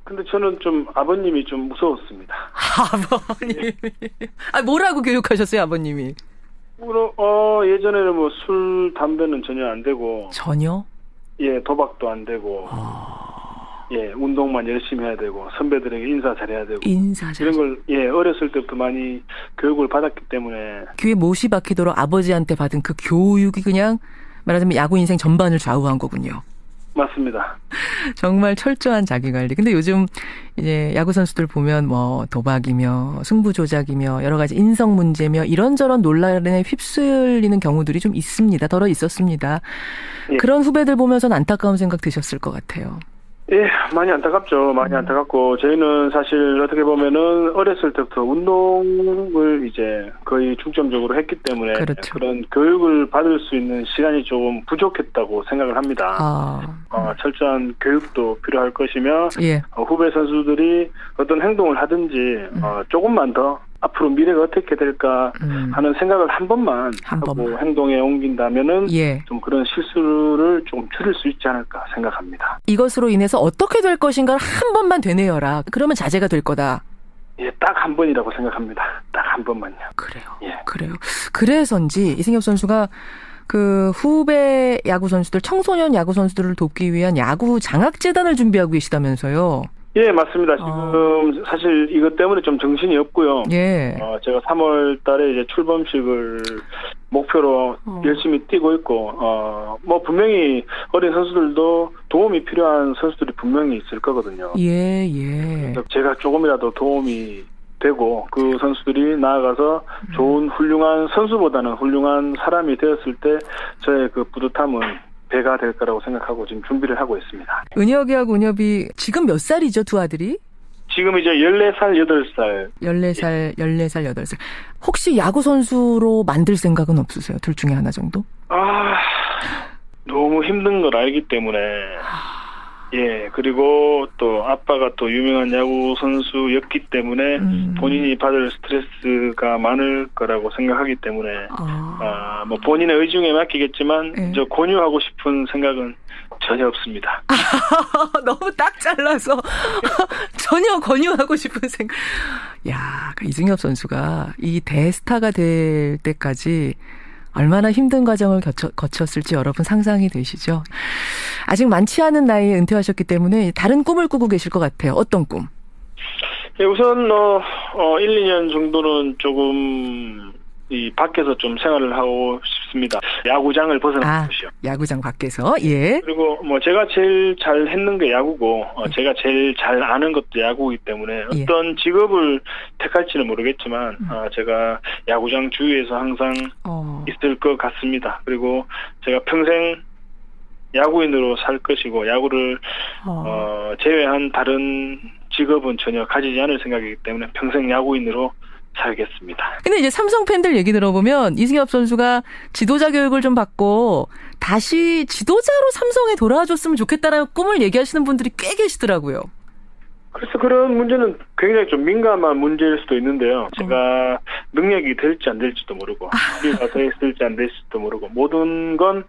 근데 저는 좀 아버님이 좀 무서웠습니다. 아버님이. 뭐라고 교육하셨어요, 아버님이? 예전에는 술, 담배는 전혀 안 되고. 전혀? 예, 도박도 안 되고. 예, 운동만 열심히 해야 되고 선배들에게 인사 잘해야 되고 이런 걸 어렸을 때부터 많이 교육을 받았기 때문에 귀에 못이 박히도록 아버지한테 받은 그 교육이 그냥 말하자면 야구 인생 전반을 좌우한 거군요. 맞습니다. 정말 철저한 자기관리. 근데 요즘 이제 야구 선수들 보면 도박이며 승부 조작이며 여러 가지 인성 문제며 이런저런 논란에 휩쓸리는 경우들이 좀 있습니다. 덜어 있었습니다. 예. 그런 후배들 보면서는 안타까운 생각 드셨을 것 같아요. 예, 많이 안타깝죠. 많이 안타깝고 저희는 사실 어떻게 보면은 어렸을 때부터 운동을 이제 거의 중점적으로 했기 때문에 그렇죠. 그런 교육을 받을 수 있는 시간이 조금 부족했다고 생각을 합니다. 철저한 교육도 필요할 것이며 예. 후배 선수들이 어떤 행동을 하든지 조금만 더 앞으로 미래가 어떻게 될까 하는 생각을 한 번만 하고 행동에 옮긴다면은 좀 그런 실수를 좀 줄일 수 있지 않을까 생각합니다. 이것으로 인해서 어떻게 될 것인가를 한 번만 되뇌어라. 그러면 자제가 될 거다. 예, 딱 한 번이라고 생각합니다. 딱 한 번만요. 그래요. 예. 그래요. 그래서인지 이승엽 선수가 그 후배 야구 선수들, 청소년 야구 선수들을 돕기 위한 야구 장학재단을 준비하고 계시다면서요. 예, 맞습니다. 지금 사실 이것 때문에 좀 정신이 없고요. 예. 제가 3월 달에 이제 출범식을 목표로 열심히 뛰고 있고, 분명히 어린 선수들도 도움이 필요한 선수들이 분명히 있을 거거든요. 예. 제가 조금이라도 도움이 되고 그 선수들이 나아가서 좋은 훌륭한 선수보다는 훌륭한 사람이 되었을 때 저의 그 뿌듯함은 배가 될 거라고 생각하고 지금 준비를 하고 있습니다. 은혁이하고 은혁이 지금 몇 살이죠, 두 아들이? 지금 이제 14살, 8살. 14살, 8살. 혹시 야구 선수로 만들 생각은 없으세요? 둘 중에 하나 정도? 너무 힘든 걸 알기 때문에. 예, 그리고 또 아빠가 또 유명한 야구 선수였기 때문에 본인이 받을 스트레스가 많을 거라고 생각하기 때문에 본인의 의중에 맡기겠지만 저 권유하고 싶은 생각은 전혀 없습니다. 너무 딱 잘라서 전혀 권유하고 싶은 생각. 이승엽 선수가 이 대스타가 될 때까지 얼마나 힘든 과정을 거쳤을지 여러분 상상이 되시죠? 아직 많지 않은 나이에 은퇴하셨기 때문에 다른 꿈을 꾸고 계실 것 같아요. 어떤 꿈? 네, 우선 1, 2년 정도는 조금 이 밖에서 좀 생활을 하고 싶습니다. 야구장을 벗어나는 것이요. 야구장 밖에서. 예. 그리고 뭐 제가 제일 잘 했는 게 야구고 제가 제일 잘 아는 것도 야구이기 때문에 어떤 직업을 택할지는 모르겠지만 제가 야구장 주위에서 항상 있을 것 같습니다. 그리고 제가 평생 야구인으로 살 것이고 야구를 제외한 다른 직업은 전혀 가지지 않을 생각이기 때문에 평생 야구인으로 살겠습니다. 근데 이제 삼성 팬들 얘기 들어보면 이승엽 선수가 지도자 교육을 좀 받고 다시 지도자로 삼성에 돌아와줬으면 좋겠다라는 꿈을 얘기하시는 분들이 꽤 계시더라고요. 그래서 그런 문제는 굉장히 좀 민감한 문제일 수도 있는데요. 제가 능력이 될지 안 될지도 모르고 합의가 됐을지 안 됐을지도 모르고 모든 건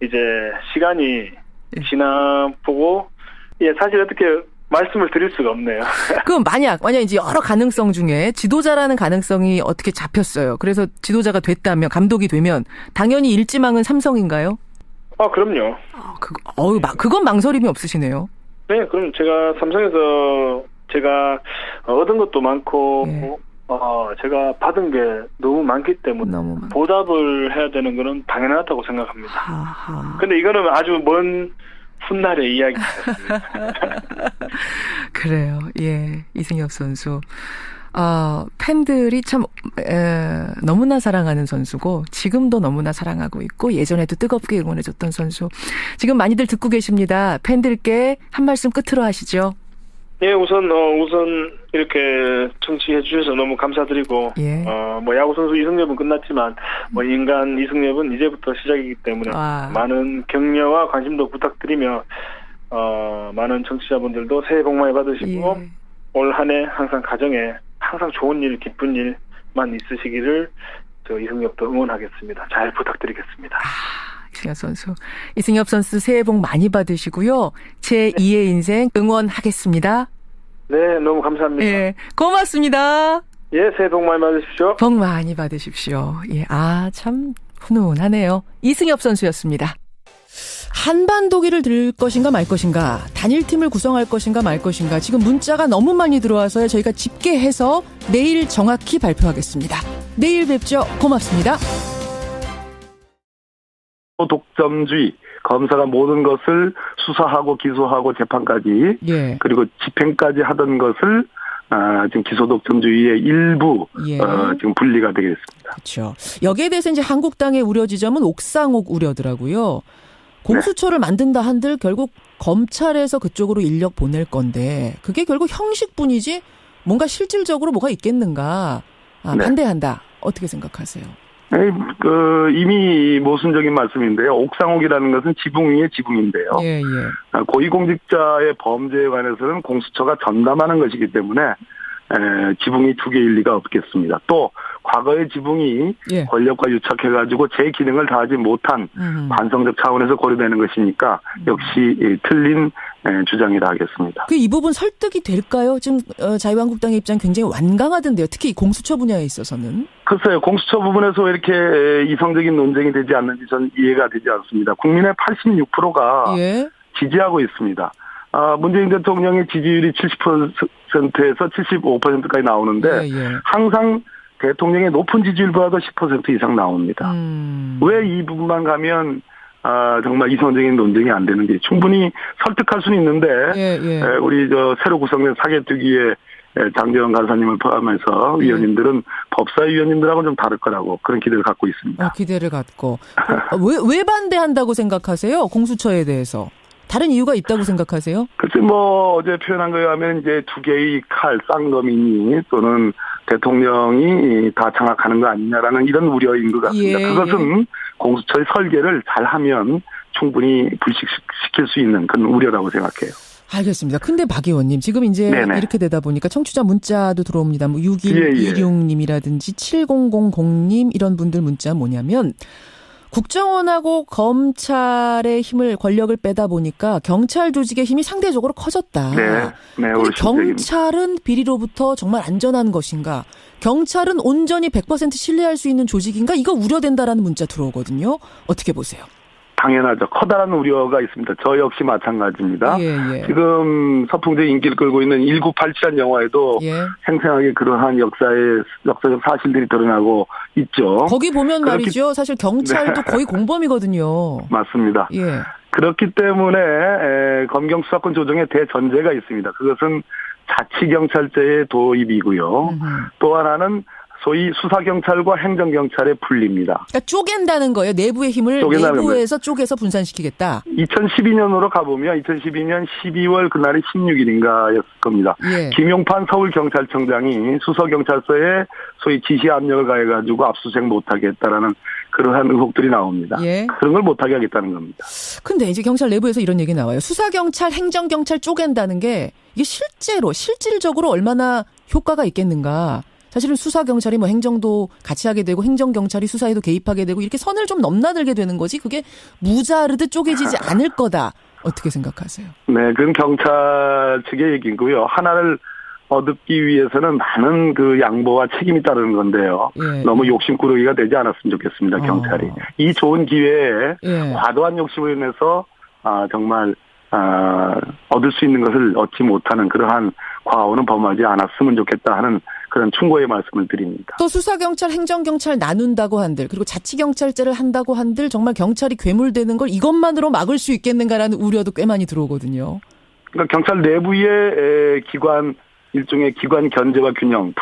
이제 시간이 지나보고 사실 어떻게 말씀을 드릴 수가 없네요. 그럼 만약 이제 여러 가능성 중에 지도자라는 가능성이 어떻게 잡혔어요. 그래서 지도자가 됐다면, 감독이 되면 당연히 일지망은 삼성인가요? 그럼요. 그건 망설임이 없으시네요. 네, 그럼 제가 삼성에서 제가 얻은 것도 많고 제가 받은 게 너무 많기 때문에 보답을 해야 되는 거는 당연하다고 생각합니다. 근데 이거는 아주 먼 훗날의 이야기 같습니다. 그래요. 예, 이승엽 선수. 팬들이 참 너무나 사랑하는 선수고 지금도 너무나 사랑하고 있고 예전에도 뜨겁게 응원해줬던 선수. 지금 많이들 듣고 계십니다. 팬들께 한 말씀 끝으로 하시죠. 예, 우선 이렇게 청취해 주셔서 너무 감사드리고, 야구 선수 이승엽은 끝났지만, 인간 이승엽은 이제부터 시작이기 때문에, 많은 격려와 관심도 부탁드리며, 많은 청취자분들도 새해 복 많이 받으시고, 올 한 해 항상 가정에 항상 좋은 일, 기쁜 일만 있으시기를, 저 이승엽도 응원하겠습니다. 잘 부탁드리겠습니다. 이승엽 선수 새해 복 많이 받으시고요. 제2의 인생 응원하겠습니다. 네, 너무 감사합니다. 예, 고맙습니다. 예, 새해 복 많이 받으십시오. 복 많이 받으십시오. 예, 참 훈훈하네요. 이승엽 선수였습니다. 한반도기를 들 것인가 말 것인가, 단일팀을 구성할 것인가 말 것인가, 지금 문자가 너무 많이 들어와서요. 저희가 집계해서 내일 정확히 발표하겠습니다. 내일 뵙죠. 고맙습니다. 독점주의, 검사가 모든 것을 수사하고 기소하고 재판까지 그리고 집행까지 하던 것을 지금 기소독점주의의 일부 지금 분리가 되겠습니다. 그렇죠. 여기에 대해서 이제 한국당의 우려 지점은 옥상옥 우려더라고요. 공수처를 만든다 한들 결국 검찰에서 그쪽으로 인력 보낼 건데 그게 결국 형식뿐이지 뭔가 실질적으로 뭐가 있겠는가 반대한다. 어떻게 생각하세요? 이미 모순적인 말씀인데요. 옥상옥이라는 것은 지붕 위의 지붕인데요. 고위공직자의 범죄에 관해서는 공수처가 전담하는 것이기 때문에 지붕이 두 개일 리가 없겠습니다. 또 과거의 지붕이 권력과 유착해가지고 제 기능을 다하지 못한 반성적 차원에서 고려되는 것이니까 역시 틀린 주장이라 하겠습니다. 이 부분 설득이 될까요? 지금 자유한국당의 입장 굉장히 완강하던데요. 특히 공수처 분야에 있어서는. 글쎄요. 공수처 부분에서 왜 이렇게 이성적인 논쟁이 되지 않는지 저는 이해가 되지 않습니다. 국민의 86%가 지지하고 있습니다. 문재인 대통령의 지지율이 70%에서 75%까지 나오는데 항상 대통령의 높은 지지율보다도 10% 이상 나옵니다. 왜 이 부분만 가면 정말 이성적인 논쟁이 안 되는지 충분히 설득할 수는 있는데 우리 새로 구성된 사개특위의 장재원 간사님을 포함해서 위원님들은 법사위원님들하고는 좀 다를 거라고 그런 기대를 갖고 있습니다. 기대를 갖고. 왜 반대한다고 생각하세요? 공수처에 대해서. 다른 이유가 있다고 생각하세요? 글쎄 어제 표현한 거에 하면 이제 두 개의 칼, 쌍검이니 또는 대통령이 다 장악하는 거 아니냐라는 이런 우려인 것 같습니다. 그것은 공수처의 설계를 잘하면 충분히 불식시킬 수 있는 그런 우려라고 생각해요. 알겠습니다. 근데 박 의원님 지금 이제 이렇게 되다 보니까 청취자 문자도 들어옵니다. 6126님이라든지 7000님 이런 분들 문자 뭐냐면 국정원하고 검찰의 힘을 권력을 빼다 보니까 경찰 조직의 힘이 상대적으로 커졌다. 그런데 경찰은 비리로부터 정말 안전한 것인가? 경찰은 온전히 100% 신뢰할 수 있는 조직인가? 이거 우려된다라는 문자 들어오거든요. 어떻게 보세요? 당연하죠. 커다란 우려가 있습니다. 저 역시 마찬가지입니다. 지금 서풍제 인기를 끌고 있는 1987이라는 영화에도 생생하게 그러한 역사적 사실들이 드러나고 있죠. 거기 보면 말이죠. 사실 경찰도 거의 공범이거든요. 맞습니다. 그렇기 때문에 검경 수사권 조정의 대전제가 있습니다. 그것은 자치경찰제의 도입이고요. 또 하나는 소위 수사경찰과 행정경찰의 분리입니다. 그러니까 쪼갠다는 거예요. 내부의 힘을 내부에서 쪼개서 분산시키겠다. 2012년으로 가보면 2012년 12월 그날이 16일인가였을 겁니다. 김용판 서울경찰청장이 수서경찰서에 소위 지시 압력을 가해가지고 압수수색 못하게 했다라는 그러한 의혹들이 나옵니다. 그런 걸 못하게 하겠다는 겁니다. 근데 이제 경찰 내부에서 이런 얘기 나와요. 수사경찰, 행정경찰 쪼갠다는 게 이게 실질적으로 얼마나 효과가 있겠는가. 사실은 수사경찰이 뭐 행정도 같이 하게 되고 행정경찰이 수사에도 개입하게 되고 이렇게 선을 좀 넘나들게 되는 거지 그게 무자르듯 쪼개지지 않을 거다. 어떻게 생각하세요? 네, 그건 경찰 측의 얘기고요. 하나를 얻기 위해서는 많은 그 양보와 책임이 따르는 건데요. 너무 욕심꾸러기가 되지 않았으면 좋겠습니다. 경찰이. 이 좋은 기회에 과도한 욕심을 인해서 정말 얻을 수 있는 것을 얻지 못하는 그러한 과오는 범하지 않았으면 좋겠다 하는 그런 충고의 말씀을 드립니다. 또 수사경찰, 행정경찰 나눈다고 한들 그리고 자치경찰제를 한다고 한들 정말 경찰이 괴물되는 걸 이것만으로 막을 수 있겠는가라는 우려도 꽤 많이 들어오거든요. 그러니까 경찰 내부의 일종의 기관 견제와 균형,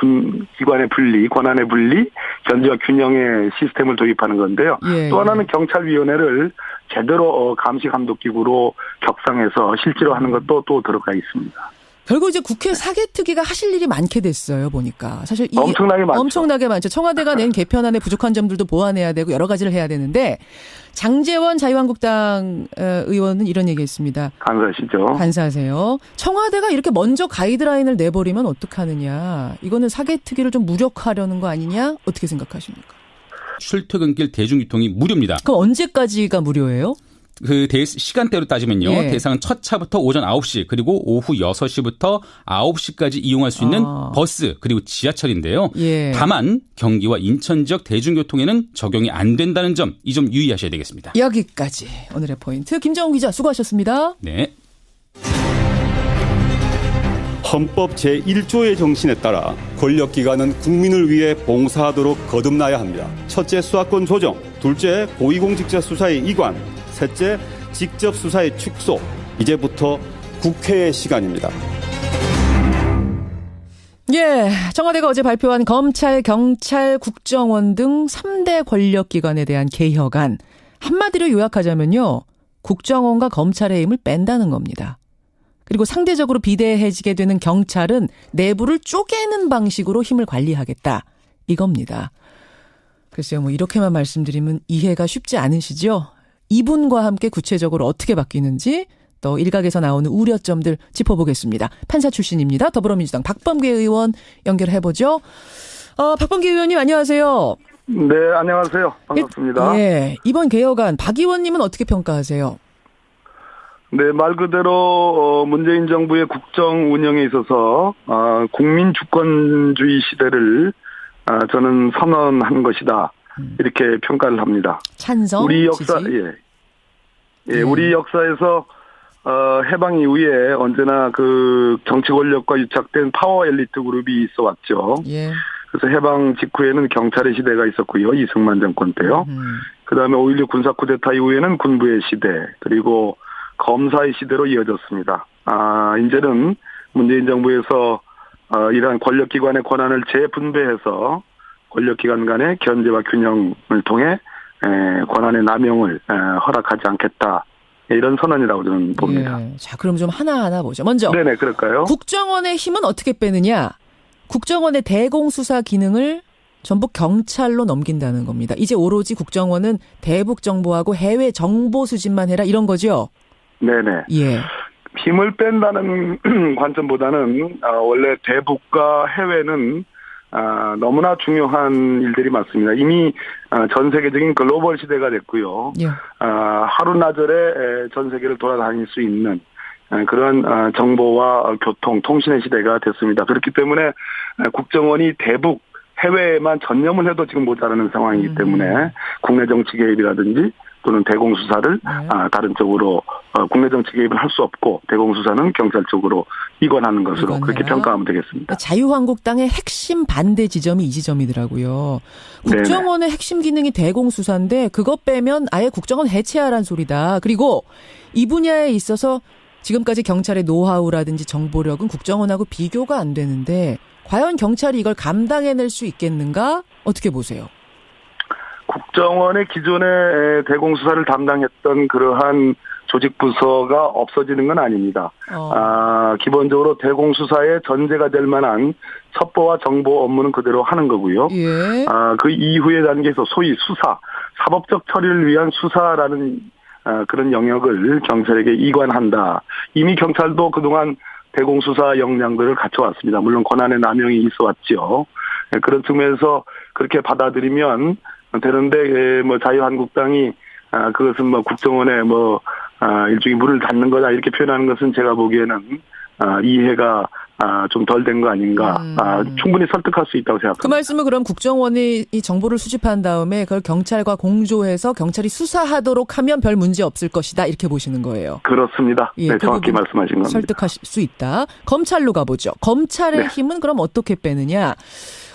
기관의 분리, 권한의 분리, 견제와 균형의 시스템을 도입하는 건데요. 또 하나는 경찰위원회를 제대로 감시 감독 기구로 격상해서 실제로 하는 것도 또 들어가 있습니다. 결국 이제 국회 사개특위가 하실 일이 많게 됐어요, 보니까. 사실 엄청나게 많죠. 청와대가 낸 개편안에 부족한 점들도 보완해야 되고 여러 가지를 해야 되는데 장제원 자유한국당 의원은 이런 얘기했습니다. 간사하세요. 청와대가 이렇게 먼저 가이드라인을 내버리면 어떡하느냐. 이거는 사개특위를 좀 무력화하려는 거 아니냐. 어떻게 생각하십니까? 출퇴근길 대중교통이 무료입니다. 그럼 언제까지가 무료예요? 그 시간대로 따지면요. 대상은 첫 차부터 오전 9시 그리고 오후 6시부터 9시까지 이용할 수 있는 버스 그리고 지하철인데요. 다만 경기와 인천 지역 대중교통에는 적용이 안 된다는 점, 이 점 유의하셔야 되겠습니다. 여기까지 오늘의 포인트 김정훈 기자 수고하셨습니다. 네. 헌법 제1조의 정신에 따라 권력기관은 국민을 위해 봉사하도록 거듭나야 합니다. 첫째, 수사권 조정. 둘째, 고위공직자 수사의 이관. 셋째, 직접 수사의 축소. 이제부터 국회의 시간입니다. 청와대가 어제 발표한 검찰, 경찰, 국정원 등 3대 권력기관에 대한 개혁안. 한마디로 요약하자면요. 국정원과 검찰의 힘을 뺀다는 겁니다. 그리고 상대적으로 비대해지게 되는 경찰은 내부를 쪼개는 방식으로 힘을 관리하겠다. 이겁니다. 글쎄요, 뭐 이렇게만 말씀드리면 이해가 쉽지 않으시죠? 이분과 함께 구체적으로 어떻게 바뀌는지 또 일각에서 나오는 우려점들 짚어보겠습니다. 판사 출신입니다. 더불어민주당 박범계 의원 연결해보죠. 박범계 의원님 안녕하세요. 네, 안녕하세요. 반갑습니다. 이번 개혁안 박 의원님은 어떻게 평가하세요? 네, 말 그대로 문재인 정부의 국정 운영에 있어서 국민 주권주의 시대를 저는 선언한 것이다. 이렇게 평가를 합니다. 찬성, 우리 역사, 우리 역사에서 해방 이후에 언제나 그 정치 권력과 유착된 파워 엘리트 그룹이 있어 왔죠. 그래서 해방 직후에는 경찰의 시대가 있었고요. 이승만 정권 때요. 그다음에 5.16 군사 쿠데타 이후에는 군부의 시대, 그리고 검사의 시대로 이어졌습니다. 이제는 문재인 정부에서 이러한 권력기관의 권한을 재분배해서 권력기관 간의 견제와 균형을 통해 권한의 남용을 허락하지 않겠다. 이런 선언이라고 저는 봅니다. 자, 그럼 좀 하나하나 보죠. 먼저 네네, 그럴까요? 국정원의 힘은 어떻게 빼느냐. 국정원의 대공수사 기능을 전부 경찰로 넘긴다는 겁니다. 이제 오로지 국정원은 대북 정보하고 해외 정보 수집만 해라 이런 거죠? 네네. 힘을 뺀다는 관점보다는 원래 대북과 해외는 너무나 중요한 일들이 많습니다. 이미 전 세계적인 글로벌 시대가 됐고요. 하루나절에 전 세계를 돌아다닐 수 있는 그런 정보와 교통, 통신의 시대가 됐습니다. 그렇기 때문에 국정원이 대북, 해외에만 전념을 해도 지금 모자라는 상황이기 때문에 국내 정치 개입이라든지 또는 대공수사를 다른 쪽으로 국내 정치 개입을 할 수 없고 대공수사는 경찰 쪽으로 이관하는 것으로 그렇게 평가하면 되겠습니다. 자유한국당의 핵심 반대 지점이 이 지점이더라고요. 국정원의 핵심 기능이 대공수사인데 그거 빼면 아예 국정원 해체하라는 소리다. 그리고 이 분야에 있어서 지금까지 경찰의 노하우라든지 정보력은 국정원하고 비교가 안 되는데 과연 경찰이 이걸 감당해낼 수 있겠는가? 어떻게 보세요? 국정원의 기존의 대공수사를 담당했던 그러한 조직 부서가 없어지는 건 아닙니다. 기본적으로 대공수사의 전제가 될 만한 첩보와 정보 업무는 그대로 하는 거고요. 예. 그 이후의 단계에서 소위 수사, 사법적 처리를 위한 수사라는 그런 영역을 경찰에게 이관한다. 이미 경찰도 그동안 대공수사 역량들을 갖춰왔습니다. 물론 권한의 남용이 있어왔죠. 그런 측면에서 그렇게 받아들이면 되는데 뭐 자유한국당이 그것은 뭐 국정원에 뭐 일종의 물을 닫는 거다 이렇게 표현하는 것은 제가 보기에는 이해가 좀 덜 된 거 아닌가. 충분히 설득할 수 있다고 생각합니다. 그 말씀은 그럼 국정원이 이 정보를 수집한 다음에 그걸 경찰과 공조해서 경찰이 수사하도록 하면 별 문제 없을 것이다 이렇게 보시는 거예요. 그렇습니다. 예, 네, 정확히 말씀하신 겁니다. 설득하실 수 있다. 검찰로 가보죠. 검찰의 힘은 그럼 어떻게 빼느냐.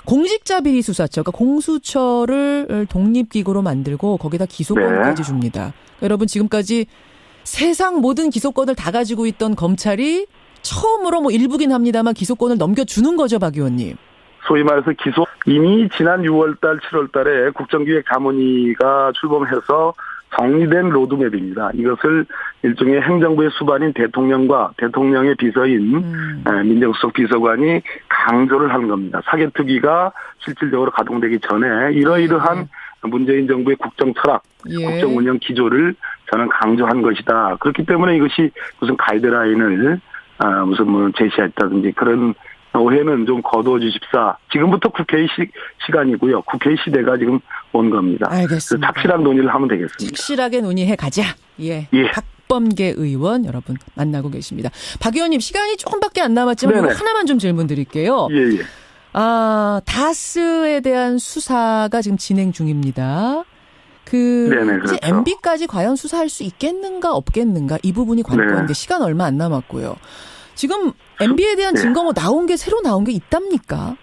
공직자 비리 수사처, 그러니까 공수처를 독립기구로 만들고 거기다 기소권까지 줍니다. 여러분 지금까지 세상 모든 기소권을 다 가지고 있던 검찰이 처음으로 뭐 일부긴 합니다만 기소권을 넘겨주는 거죠, 박 의원님. 소위 말해서 기소 이미 지난 6월달, 7월달에 국정기획자문위가 출범해서 정리된 로드맵입니다. 이것을 일종의 행정부의 수반인 대통령과 대통령의 비서인 민정수석 비서관이 강조를 하는 겁니다. 사개특위가 실질적으로 가동되기 전에 이러이러한 문재인 정부의 국정 철학, 국정 운영 기조를 저는 강조한 것이다. 그렇기 때문에 이것이 무슨 가이드라인을 무슨 뭐 제시했다든지 그런 오해는 좀 거두어 주십사. 지금부터 국회의 시간이고요. 국회의 시대가 지금 온 겁니다. 알겠습니다. 착실한 논의를 하면 되겠습니다. 착실하게 논의해 가자. 예. 박범계 의원 여러분 만나고 계십니다. 박 의원님 시간이 조금밖에 안 남았지만 하나만 좀 질문 드릴게요. 예. 다스에 대한 수사가 지금 진행 중입니다. 그렇죠. 이제 MB까지 과연 수사할 수 있겠는가 없겠는가 이 부분이 관건인데 시간 얼마 안 남았고요. 지금 MB에 대한 증거 뭐 새로 나온 게 있답니까?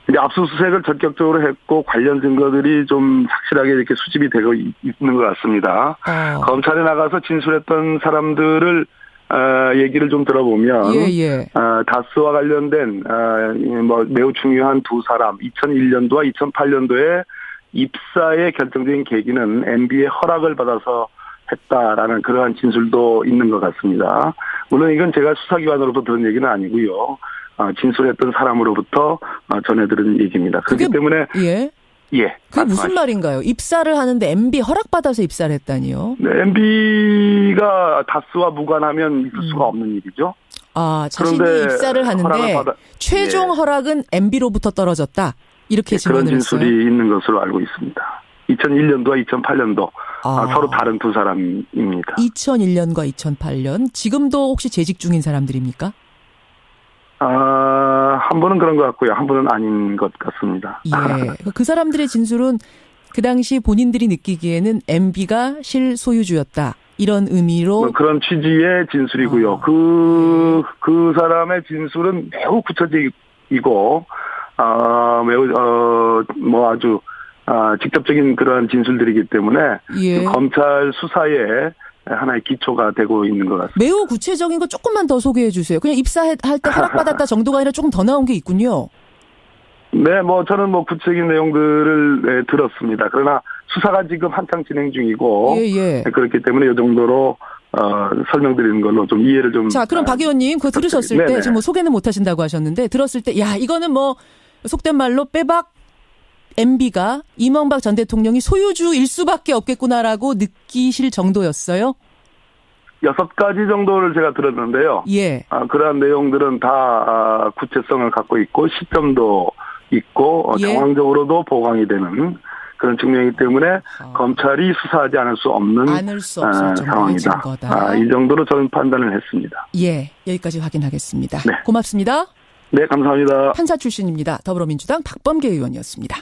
이제 압수수색을 전격적으로 했고 관련 증거들이 좀 확실하게 이렇게 수집이 되고 있는 것 같습니다. 검찰에 나가서 진술했던 사람들을 얘기를 좀 들어보면 다스와 관련된 뭐 매우 중요한 두 사람 2001년도와 2008년도에 입사의 결정적인 계기는 MB의 허락을 받아서 했다라는 그러한 진술도 있는 것 같습니다. 물론 이건 제가 수사기관으로부터 들은 얘기는 아니고요. 진술했던 사람으로부터 전해들은 얘기입니다. 그렇기 때문에 그게 무슨 말인가요? 입사를 하는데 MB 허락받아서 입사를 했다니요? 네, MB가 다스와 무관하면 있을 수가 없는 일이죠. 자신이 입사를 하는데 최종 허락은 MB로부터 떨어졌다. 이렇게 그런 증언을 진술이 했어요? 있는 것으로 알고 있습니다. 2001년도와 2008년도 서로 다른 두 사람입니다. 2001년과 2008년 지금도 혹시 재직 중인 사람들입니까? 한 분은 그런 것 같고요. 한 분은 아닌 것 같습니다. 그 사람들의 진술은 그 당시 본인들이 느끼기에는 MB가 실소유주였다. 이런 의미로 그런 취지의 진술이고요. 그 사람의 진술은 매우 구체적이고 매우 뭐 아주 직접적인 그러한 진술들이기 때문에 검찰 수사에 하나의 기초가 되고 있는 것 같습니다. 매우 구체적인 거 조금만 더 소개해 주세요. 그냥 입사할 때 허락받았다 정도가 아니라 조금 더 나온 게 있군요. 네, 저는 구체적인 내용들을 들었습니다. 그러나 수사가 지금 한창 진행 중이고 그렇기 때문에 이 정도로 설명드리는 걸로 좀 이해를 좀. 자, 그럼 박 의원님 그거 들으셨을 때 지금 뭐 소개는 못 하신다고 하셨는데 들었을 때 이거는 뭐 속된 말로 빼박 MB가 이명박 전 대통령이 소유주일 수밖에 없겠구나라고 느끼실 정도였어요? 6가지 정도를 제가 들었는데요. 그러한 내용들은 다 구체성을 갖고 있고 시점도 있고 정황적으로도 보강이 되는 그런 측면이기 때문에 검찰이 수사하지 않을 수 없는 상황이다. 이 정도로 저는 판단을 했습니다. 여기까지 확인하겠습니다. 고맙습니다. 네, 감사합니다. 판사 출신입니다. 더불어민주당 박범계 의원이었습니다.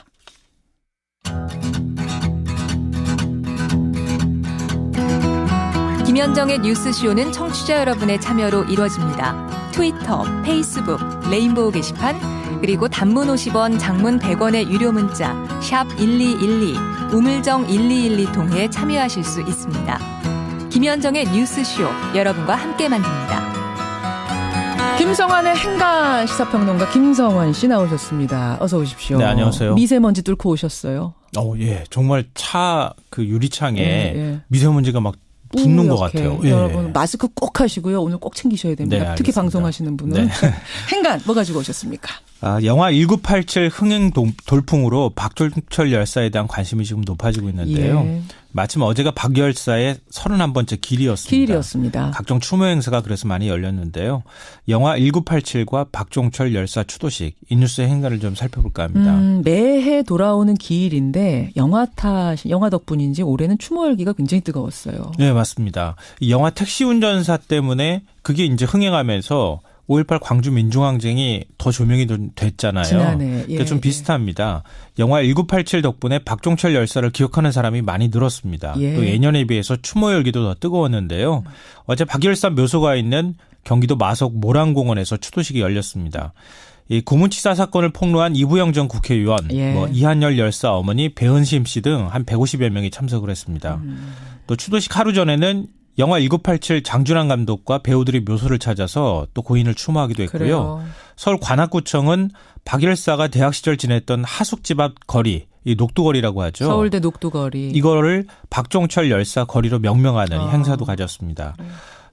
김현정의 뉴스쇼는 청취자 여러분의 참여로 이루어집니다. 트위터, 페이스북, 레인보우 게시판, 그리고 단문 50원, 장문 100원의 유료 문자 샵 1212, 우물정 1212 통해 참여하실 수 있습니다. 김현정의 뉴스쇼, 여러분과 함께 만듭니다. 김성환의 행간 시사평론가 김성환 씨 나오셨습니다. 어서 오십시오. 네, 안녕하세요. 미세먼지 뚫고 오셨어요? 예. 정말 차 그 유리창에 미세먼지가 막 붙는 것 같아요. 여러분 마스크 꼭 하시고요. 오늘 꼭 챙기셔야 됩니다. 네, 특히 방송하시는 분은. 행간 뭐 가지고 오셨습니까? 영화 1987 흥행 돌풍으로 박종철 열사에 대한 관심이 지금 높아지고 있는데요. 마침 어제가 박 열사의 31번째 길이었습니다. 각종 추모 행사가 그래서 많이 열렸는데요. 영화 1987과 박종철 열사 추도식, 이 뉴스의 행간을 좀 살펴볼까 합니다. 매해 돌아오는 기일인데 영화 덕분인지 올해는 추모 열기가 굉장히 뜨거웠어요. 네, 맞습니다. 이 영화 택시 운전사 때문에 그게 이제 흥행하면서 5.18 광주 민중항쟁이 더 조명이 됐잖아요. 지난해. 그러니까 좀 비슷합니다. 영화 1987 덕분에 박종철 열사를 기억하는 사람이 많이 늘었습니다. 또 예년에 비해서 추모 열기도 더 뜨거웠는데요. 어제 박 열사 묘소가 있는 경기도 마속 모란공원에서 추도식이 열렸습니다. 이 고문치사 사건을 폭로한 이부영 전 국회의원, 이한열 열사 어머니, 배은심 씨 등 한 150여 명이 참석을 했습니다. 또 추도식 하루 전에는 영화 1987 장준환 감독과 배우들이 묘소를 찾아서 또 고인을 추모하기도 했고요. 그래요. 서울 관악구청은 박 열사가 대학 시절 지냈던 하숙집 앞 거리, 이 녹두거리라고 하죠. 서울대 녹두거리. 이거를 박종철 열사 거리로 명명하는 행사도 가졌습니다.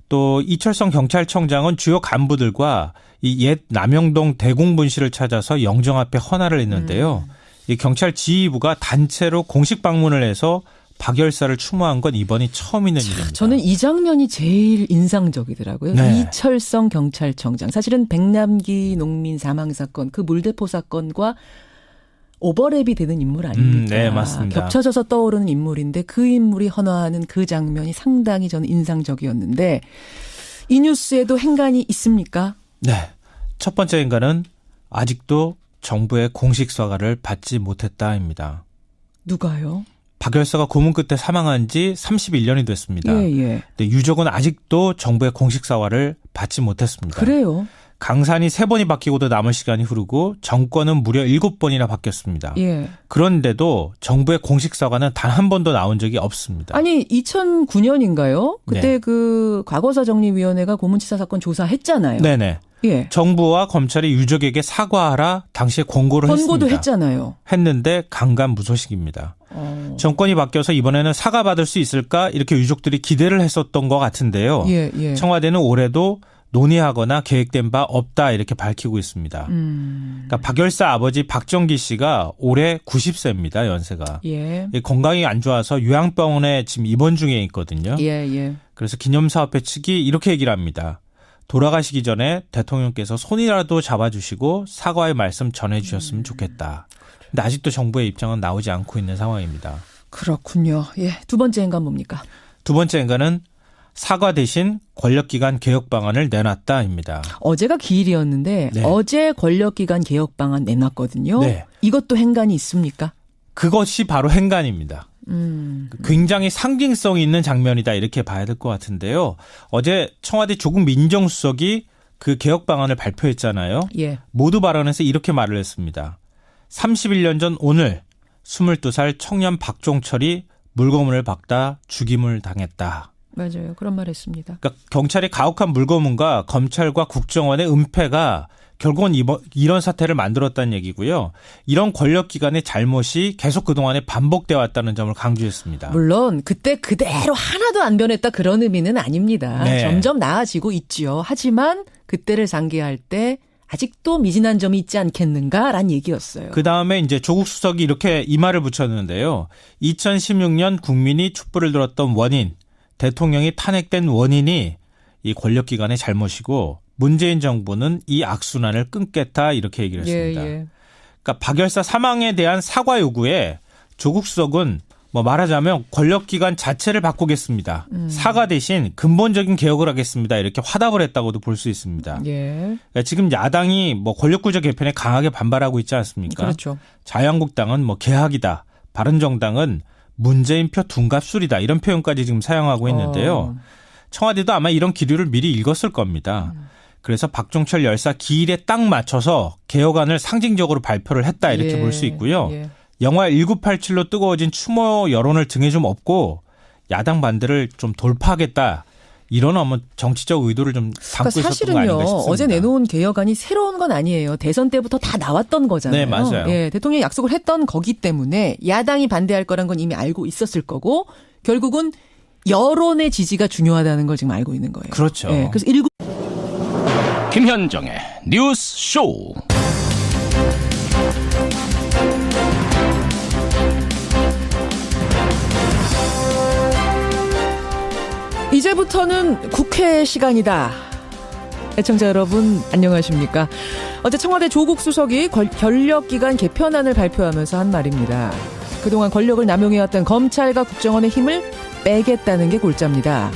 또 이철성 경찰청장은 주요 간부들과 이 옛 남영동 대공분실을 찾아서 영정 앞에 헌화를 했는데요. 이 경찰 지휘부가 단체로 공식 방문을 해서 박 열사를 추모한 건 이번이 처음 있는 일입니다. 저는 이 장면이 제일 인상적이더라고요. 이철성 경찰청장. 사실은 백남기 농민 사망 사건, 그 물대포 사건과 오버랩이 되는 인물 아닙니까? 네, 맞습니다. 겹쳐져서 떠오르는 인물인데 그 인물이 헌화하는 그 장면이 상당히 저는 인상적이었는데 이 뉴스에도 행간이 있습니까? 네. 첫 번째 행간은 아직도 정부의 공식 사과를 받지 못했다입니다. 누가요? 박 열사가 고문 끝에 사망한 지 31년이 됐습니다. 근데 유족은 아직도 정부의 공식 사과를 받지 못했습니다. 그래요? 강산이 3번이 바뀌고도 남은 시간이 흐르고 정권은 무려 7번이나 바뀌었습니다. 그런데도 정부의 공식 사과는 단 한 번도 나온 적이 없습니다. 아니 2009년인가요? 그때 그 과거사정리위원회가 고문치사 사건 조사했잖아요. 네네. 정부와 검찰이 유족에게 사과하라 당시에 권고도 했잖아요. 했는데 강간무소식입니다. 정권이 바뀌어서 이번에는 사과받을 수 있을까 이렇게 유족들이 기대를 했었던 것 같은데요. 청와대는 올해도 논의하거나 계획된 바 없다 이렇게 밝히고 있습니다. 그러니까 박 열사 아버지 박정기 씨가 올해 90세입니다. 연세가. 건강이 안 좋아서 요양병원에 지금 입원 중에 있거든요. 그래서 기념사업회 측이 이렇게 얘기를 합니다. 돌아가시기 전에 대통령께서 손이라도 잡아주시고 사과의 말씀 전해주셨으면 좋겠다. 근데 아직도 정부의 입장은 나오지 않고 있는 상황입니다. 그렇군요. 두 번째 행간 뭡니까? 두 번째 행간은 사과 대신 권력기관 개혁 방안을 내놨다입니다. 어제가 기일이었는데 어제 권력기관 개혁 방안 내놨거든요. 이것도 행간이 있습니까? 그것이 바로 행간입니다. 굉장히 상징성 있는 장면이다 이렇게 봐야 될 것 같은데요. 어제 청와대 조국 민정수석이 그 개혁 방안을 발표했잖아요. 모두 발언에서 이렇게 말을 했습니다. 31년 전 오늘 22살 청년 박종철이 물고문을 박다 죽임을 당했다. 맞아요. 그런 말 했습니다. 그러니까 경찰의 가혹한 물고문과 검찰과 국정원의 은폐가 결국은 이런 사태를 만들었다는 얘기고요. 이런 권력기관의 잘못이 계속 그동안에 반복돼 왔다는 점을 강조했습니다. 물론 그때 그대로 하나도 안 변했다 그런 의미는 아닙니다. 점점 나아지고 있지요. 하지만 그때를 상기할 때 아직도 미진한 점이 있지 않겠는가라는 얘기였어요. 그다음에 이제 조국 수석이 이렇게 이 말을 붙였는데요. 2016년 국민이 촛불을 들었던 원인, 대통령이 탄핵된 원인이 이 권력기관의 잘못이고 문재인 정부는 이 악순환을 끊겠다 이렇게 얘기를 했습니다. 그러니까 박 열사 사망에 대한 사과 요구에 조국 수석은 뭐 말하자면 권력기관 자체를 바꾸겠습니다. 사과 대신 근본적인 개혁을 하겠습니다. 이렇게 화답을 했다고도 볼 수 있습니다. 그러니까 지금 야당이 뭐 권력구조 개편에 강하게 반발하고 있지 않습니까? 그렇죠. 자유한국당은 뭐 개혁이다. 바른정당은 문재인표 둔갑술이다. 이런 표현까지 지금 사용하고 있는데요. 청와대도 아마 이런 기류를 미리 읽었을 겁니다. 그래서 박종철 열사 기일에 딱 맞춰서 개혁안을 상징적으로 발표를 했다 이렇게 볼 수 있고요. 영화 1987로 뜨거워진 추모 여론을 등에 좀 업고 야당 반대를 좀 돌파하겠다. 이런 아마 정치적 의도를 좀 담고 있었던 거 아닌가 싶습니다. 어제 내놓은 개혁안이 새로운 건 아니에요. 대선 때부터 다 나왔던 거잖아요. 네, 맞아요. 예, 대통령이 약속을 했던 거기 때문에 야당이 반대할 거란 건 이미 알고 있었을 거고 결국은 여론의 지지가 중요하다는 걸 지금 알고 있는 거예요. 그렇죠. 예, 그래서 김현정의 뉴스 쇼. 이제부터는 국회 시간이다. 애청자 여러분 안녕하십니까? 어제 청와대 조국 수석이 권력기관 개편안을 발표하면서 한 말입니다. 그동안 권력을 남용해왔던 검찰과 국정원의 힘을 빼겠다는 게 골자입니다.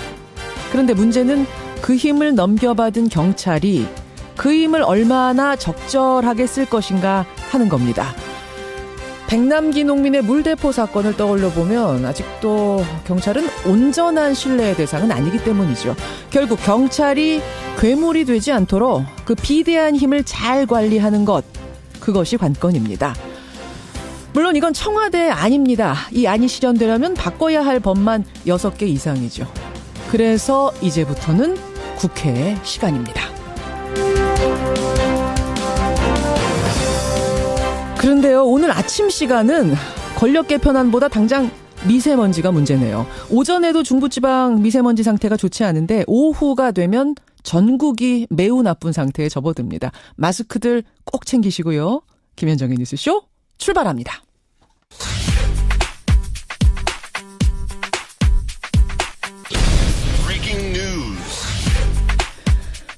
그런데 문제는 그 힘을 넘겨받은 경찰이 그 힘을 얼마나 적절하게 쓸 것인가 하는 겁니다. 백남기 농민의 물대포 사건을 떠올려 보면 아직도 경찰은 온전한 신뢰의 대상은 아니기 때문이죠. 결국 경찰이 괴물이 되지 않도록 그 비대한 힘을 잘 관리하는 것, 그것이 관건입니다. 물론 이건 청와대 안입니다. 이 안이 실현되려면 바꿔야 할 법만 6개 이상이죠. 그래서 이제부터는 국회의 시간입니다. 그런데요, 오늘 아침 시간은 권력 개편안보다 당장 미세먼지가 문제네요. 오전에도 중부지방 미세먼지 상태가 좋지 않은데 오후가 되면 전국이 매우 나쁜 상태에 접어듭니다. 마스크들 꼭 챙기시고요. 김현정의 뉴스쇼 출발합니다.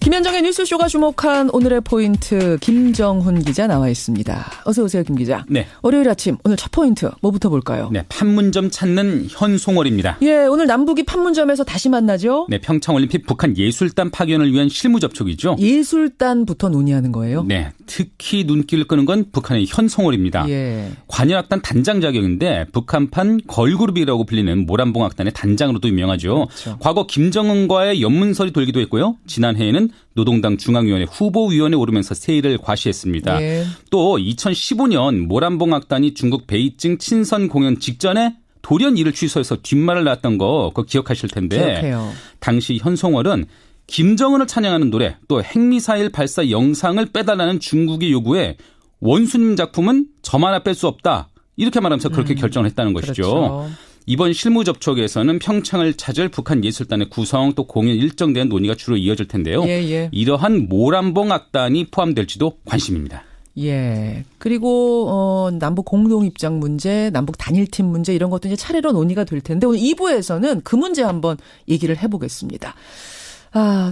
김현정의 뉴스쇼가 주목한 오늘의 포인트 김정훈 기자 나와 있습니다. 어서 오세요, 김 기자. 네. 월요일 아침 오늘 첫 포인트 뭐부터 볼까요? 네, 판문점 찾는 현송월입니다. 예, 오늘 남북이 판문점에서 다시 만나죠? 네, 평창올림픽 북한 예술단 파견을 위한 실무 접촉이죠. 예술단부터 논의하는 거예요? 네, 특히 눈길을 끄는 건 북한의 현송월입니다. 예. 관현악단 단장 자격인데 북한판 걸그룹이라고 불리는 모란봉악단의 단장으로도 유명하죠. 그렇죠. 과거 김정은과의 연문설이 돌기도 했고요. 지난해에는 노동당 중앙위원회 후보위원에 오르면서 세일을 과시했습니다. 예. 또 2015년 모란봉악단이 중국 베이징 친선 공연 직전에 돌연 이를 취소해서 뒷말을 놨던 거 그거 기억하실 텐데 기억해요. 당시 현송월은 김정은을 찬양하는 노래 또 핵미사일 발사 영상을 빼달라는 중국의 요구에 원수님 작품은 저만 하나 뺄 수 없다. 이렇게 말하면서 그렇게 결정을 했다는 것이죠. 그렇죠. 이번 실무 접촉에서는 평창을 찾을 북한 예술단의 구성 또 공연 일정 대한 논의가 주로 이어질 텐데요. 예. 이러한 모란봉 악단이 포함될지도 관심입니다. 예. 그리고 남북 공동 입장 문제, 남북 단일팀 문제 이런 것도 이제 차례로 논의가 될 텐데 오늘 2부에서는 그 문제 한번 얘기를 해보겠습니다.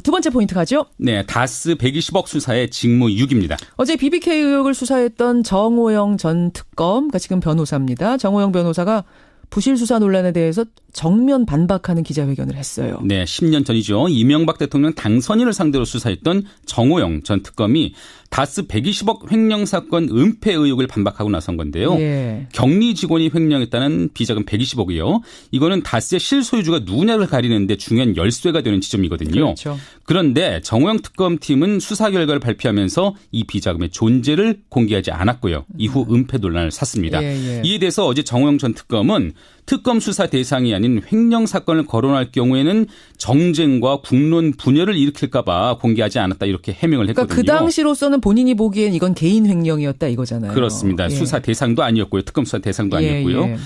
두 번째 포인트 가죠? 네, 다스 120억 수사의 직무 유기입니다. 어제 BBK 의혹을 수사했던 정호영 전 특검, 그러니까 지금 변호사입니다. 정호영 변호사가 부실 수사 논란에 대해서 정면 반박하는 기자회견을 했어요. 네, 10년 전이죠. 이명박 대통령 당선인을 상대로 수사했던 정호영 전 특검이 다스 120억 횡령 사건 은폐 의혹을 반박하고 나선 건데요. 예. 격리 직원이 횡령했다는 비자금 120억이요. 이거는 다스의 실소유주가 누구냐를 가리는데 중요한 열쇠가 되는 지점이거든요. 그렇죠. 그런데 정호영 특검팀은 수사 결과를 발표하면서 이 비자금의 존재를 공개하지 않았고요. 이후 은폐 논란을 샀습니다. 예. 이에 대해서 어제 정호영 전 특검은 특검 수사 대상이 아닌 횡령 사건을 거론할 경우에는 정쟁과 국론 분열을 일으킬까 봐 공개하지 않았다 이렇게 해명을 했거든요. 그러니까 그 당시로서는 본인이 보기엔 이건 개인 횡령이었다 이거잖아요. 그렇습니다. 예. 수사 대상도 아니었고요. 특검 수사 대상도 아니었고요. 예.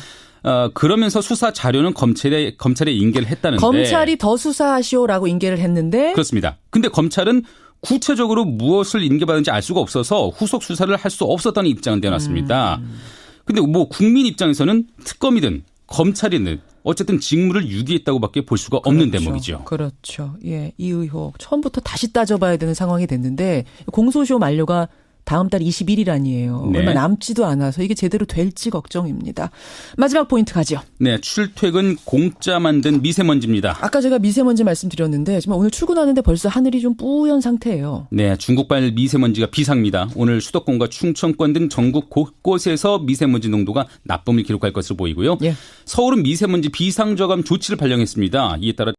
그러면서 수사 자료는 검찰에 인계를 했다는데. 검찰이 더 수사하시오라고 인계를 했는데. 그렇습니다. 근데 검찰은 구체적으로 무엇을 인계받은지 알 수가 없어서 후속 수사를 할 수 없었다는 입장을 내놨습니다. 근데 뭐 국민 입장에서는 특검이든 검찰이든 어쨌든 직무를 유기했다고밖에 볼 수가 없는 대목이죠. 그렇죠. 예, 이 의혹 처음부터 다시 따져봐야 되는 상황이 됐는데 공소시효 만료가 다음 달 21일 아니에요. 네. 얼마 남지도 않아서 이게 제대로 될지 걱정입니다. 마지막 포인트 가죠. 네, 출퇴근 공짜 만든 미세먼지입니다. 아까 제가 미세먼지 말씀드렸는데 지금 오늘 출근하는데 벌써 하늘이 좀 뿌연 상태예요. 네, 중국발 미세먼지가 비상입니다. 오늘 수도권과 충청권 등 전국 곳곳에서 미세먼지 농도가 나쁨을 기록할 것으로 보이고요. 예. 서울은 미세먼지 비상저감 조치를 발령했습니다. 이에 따라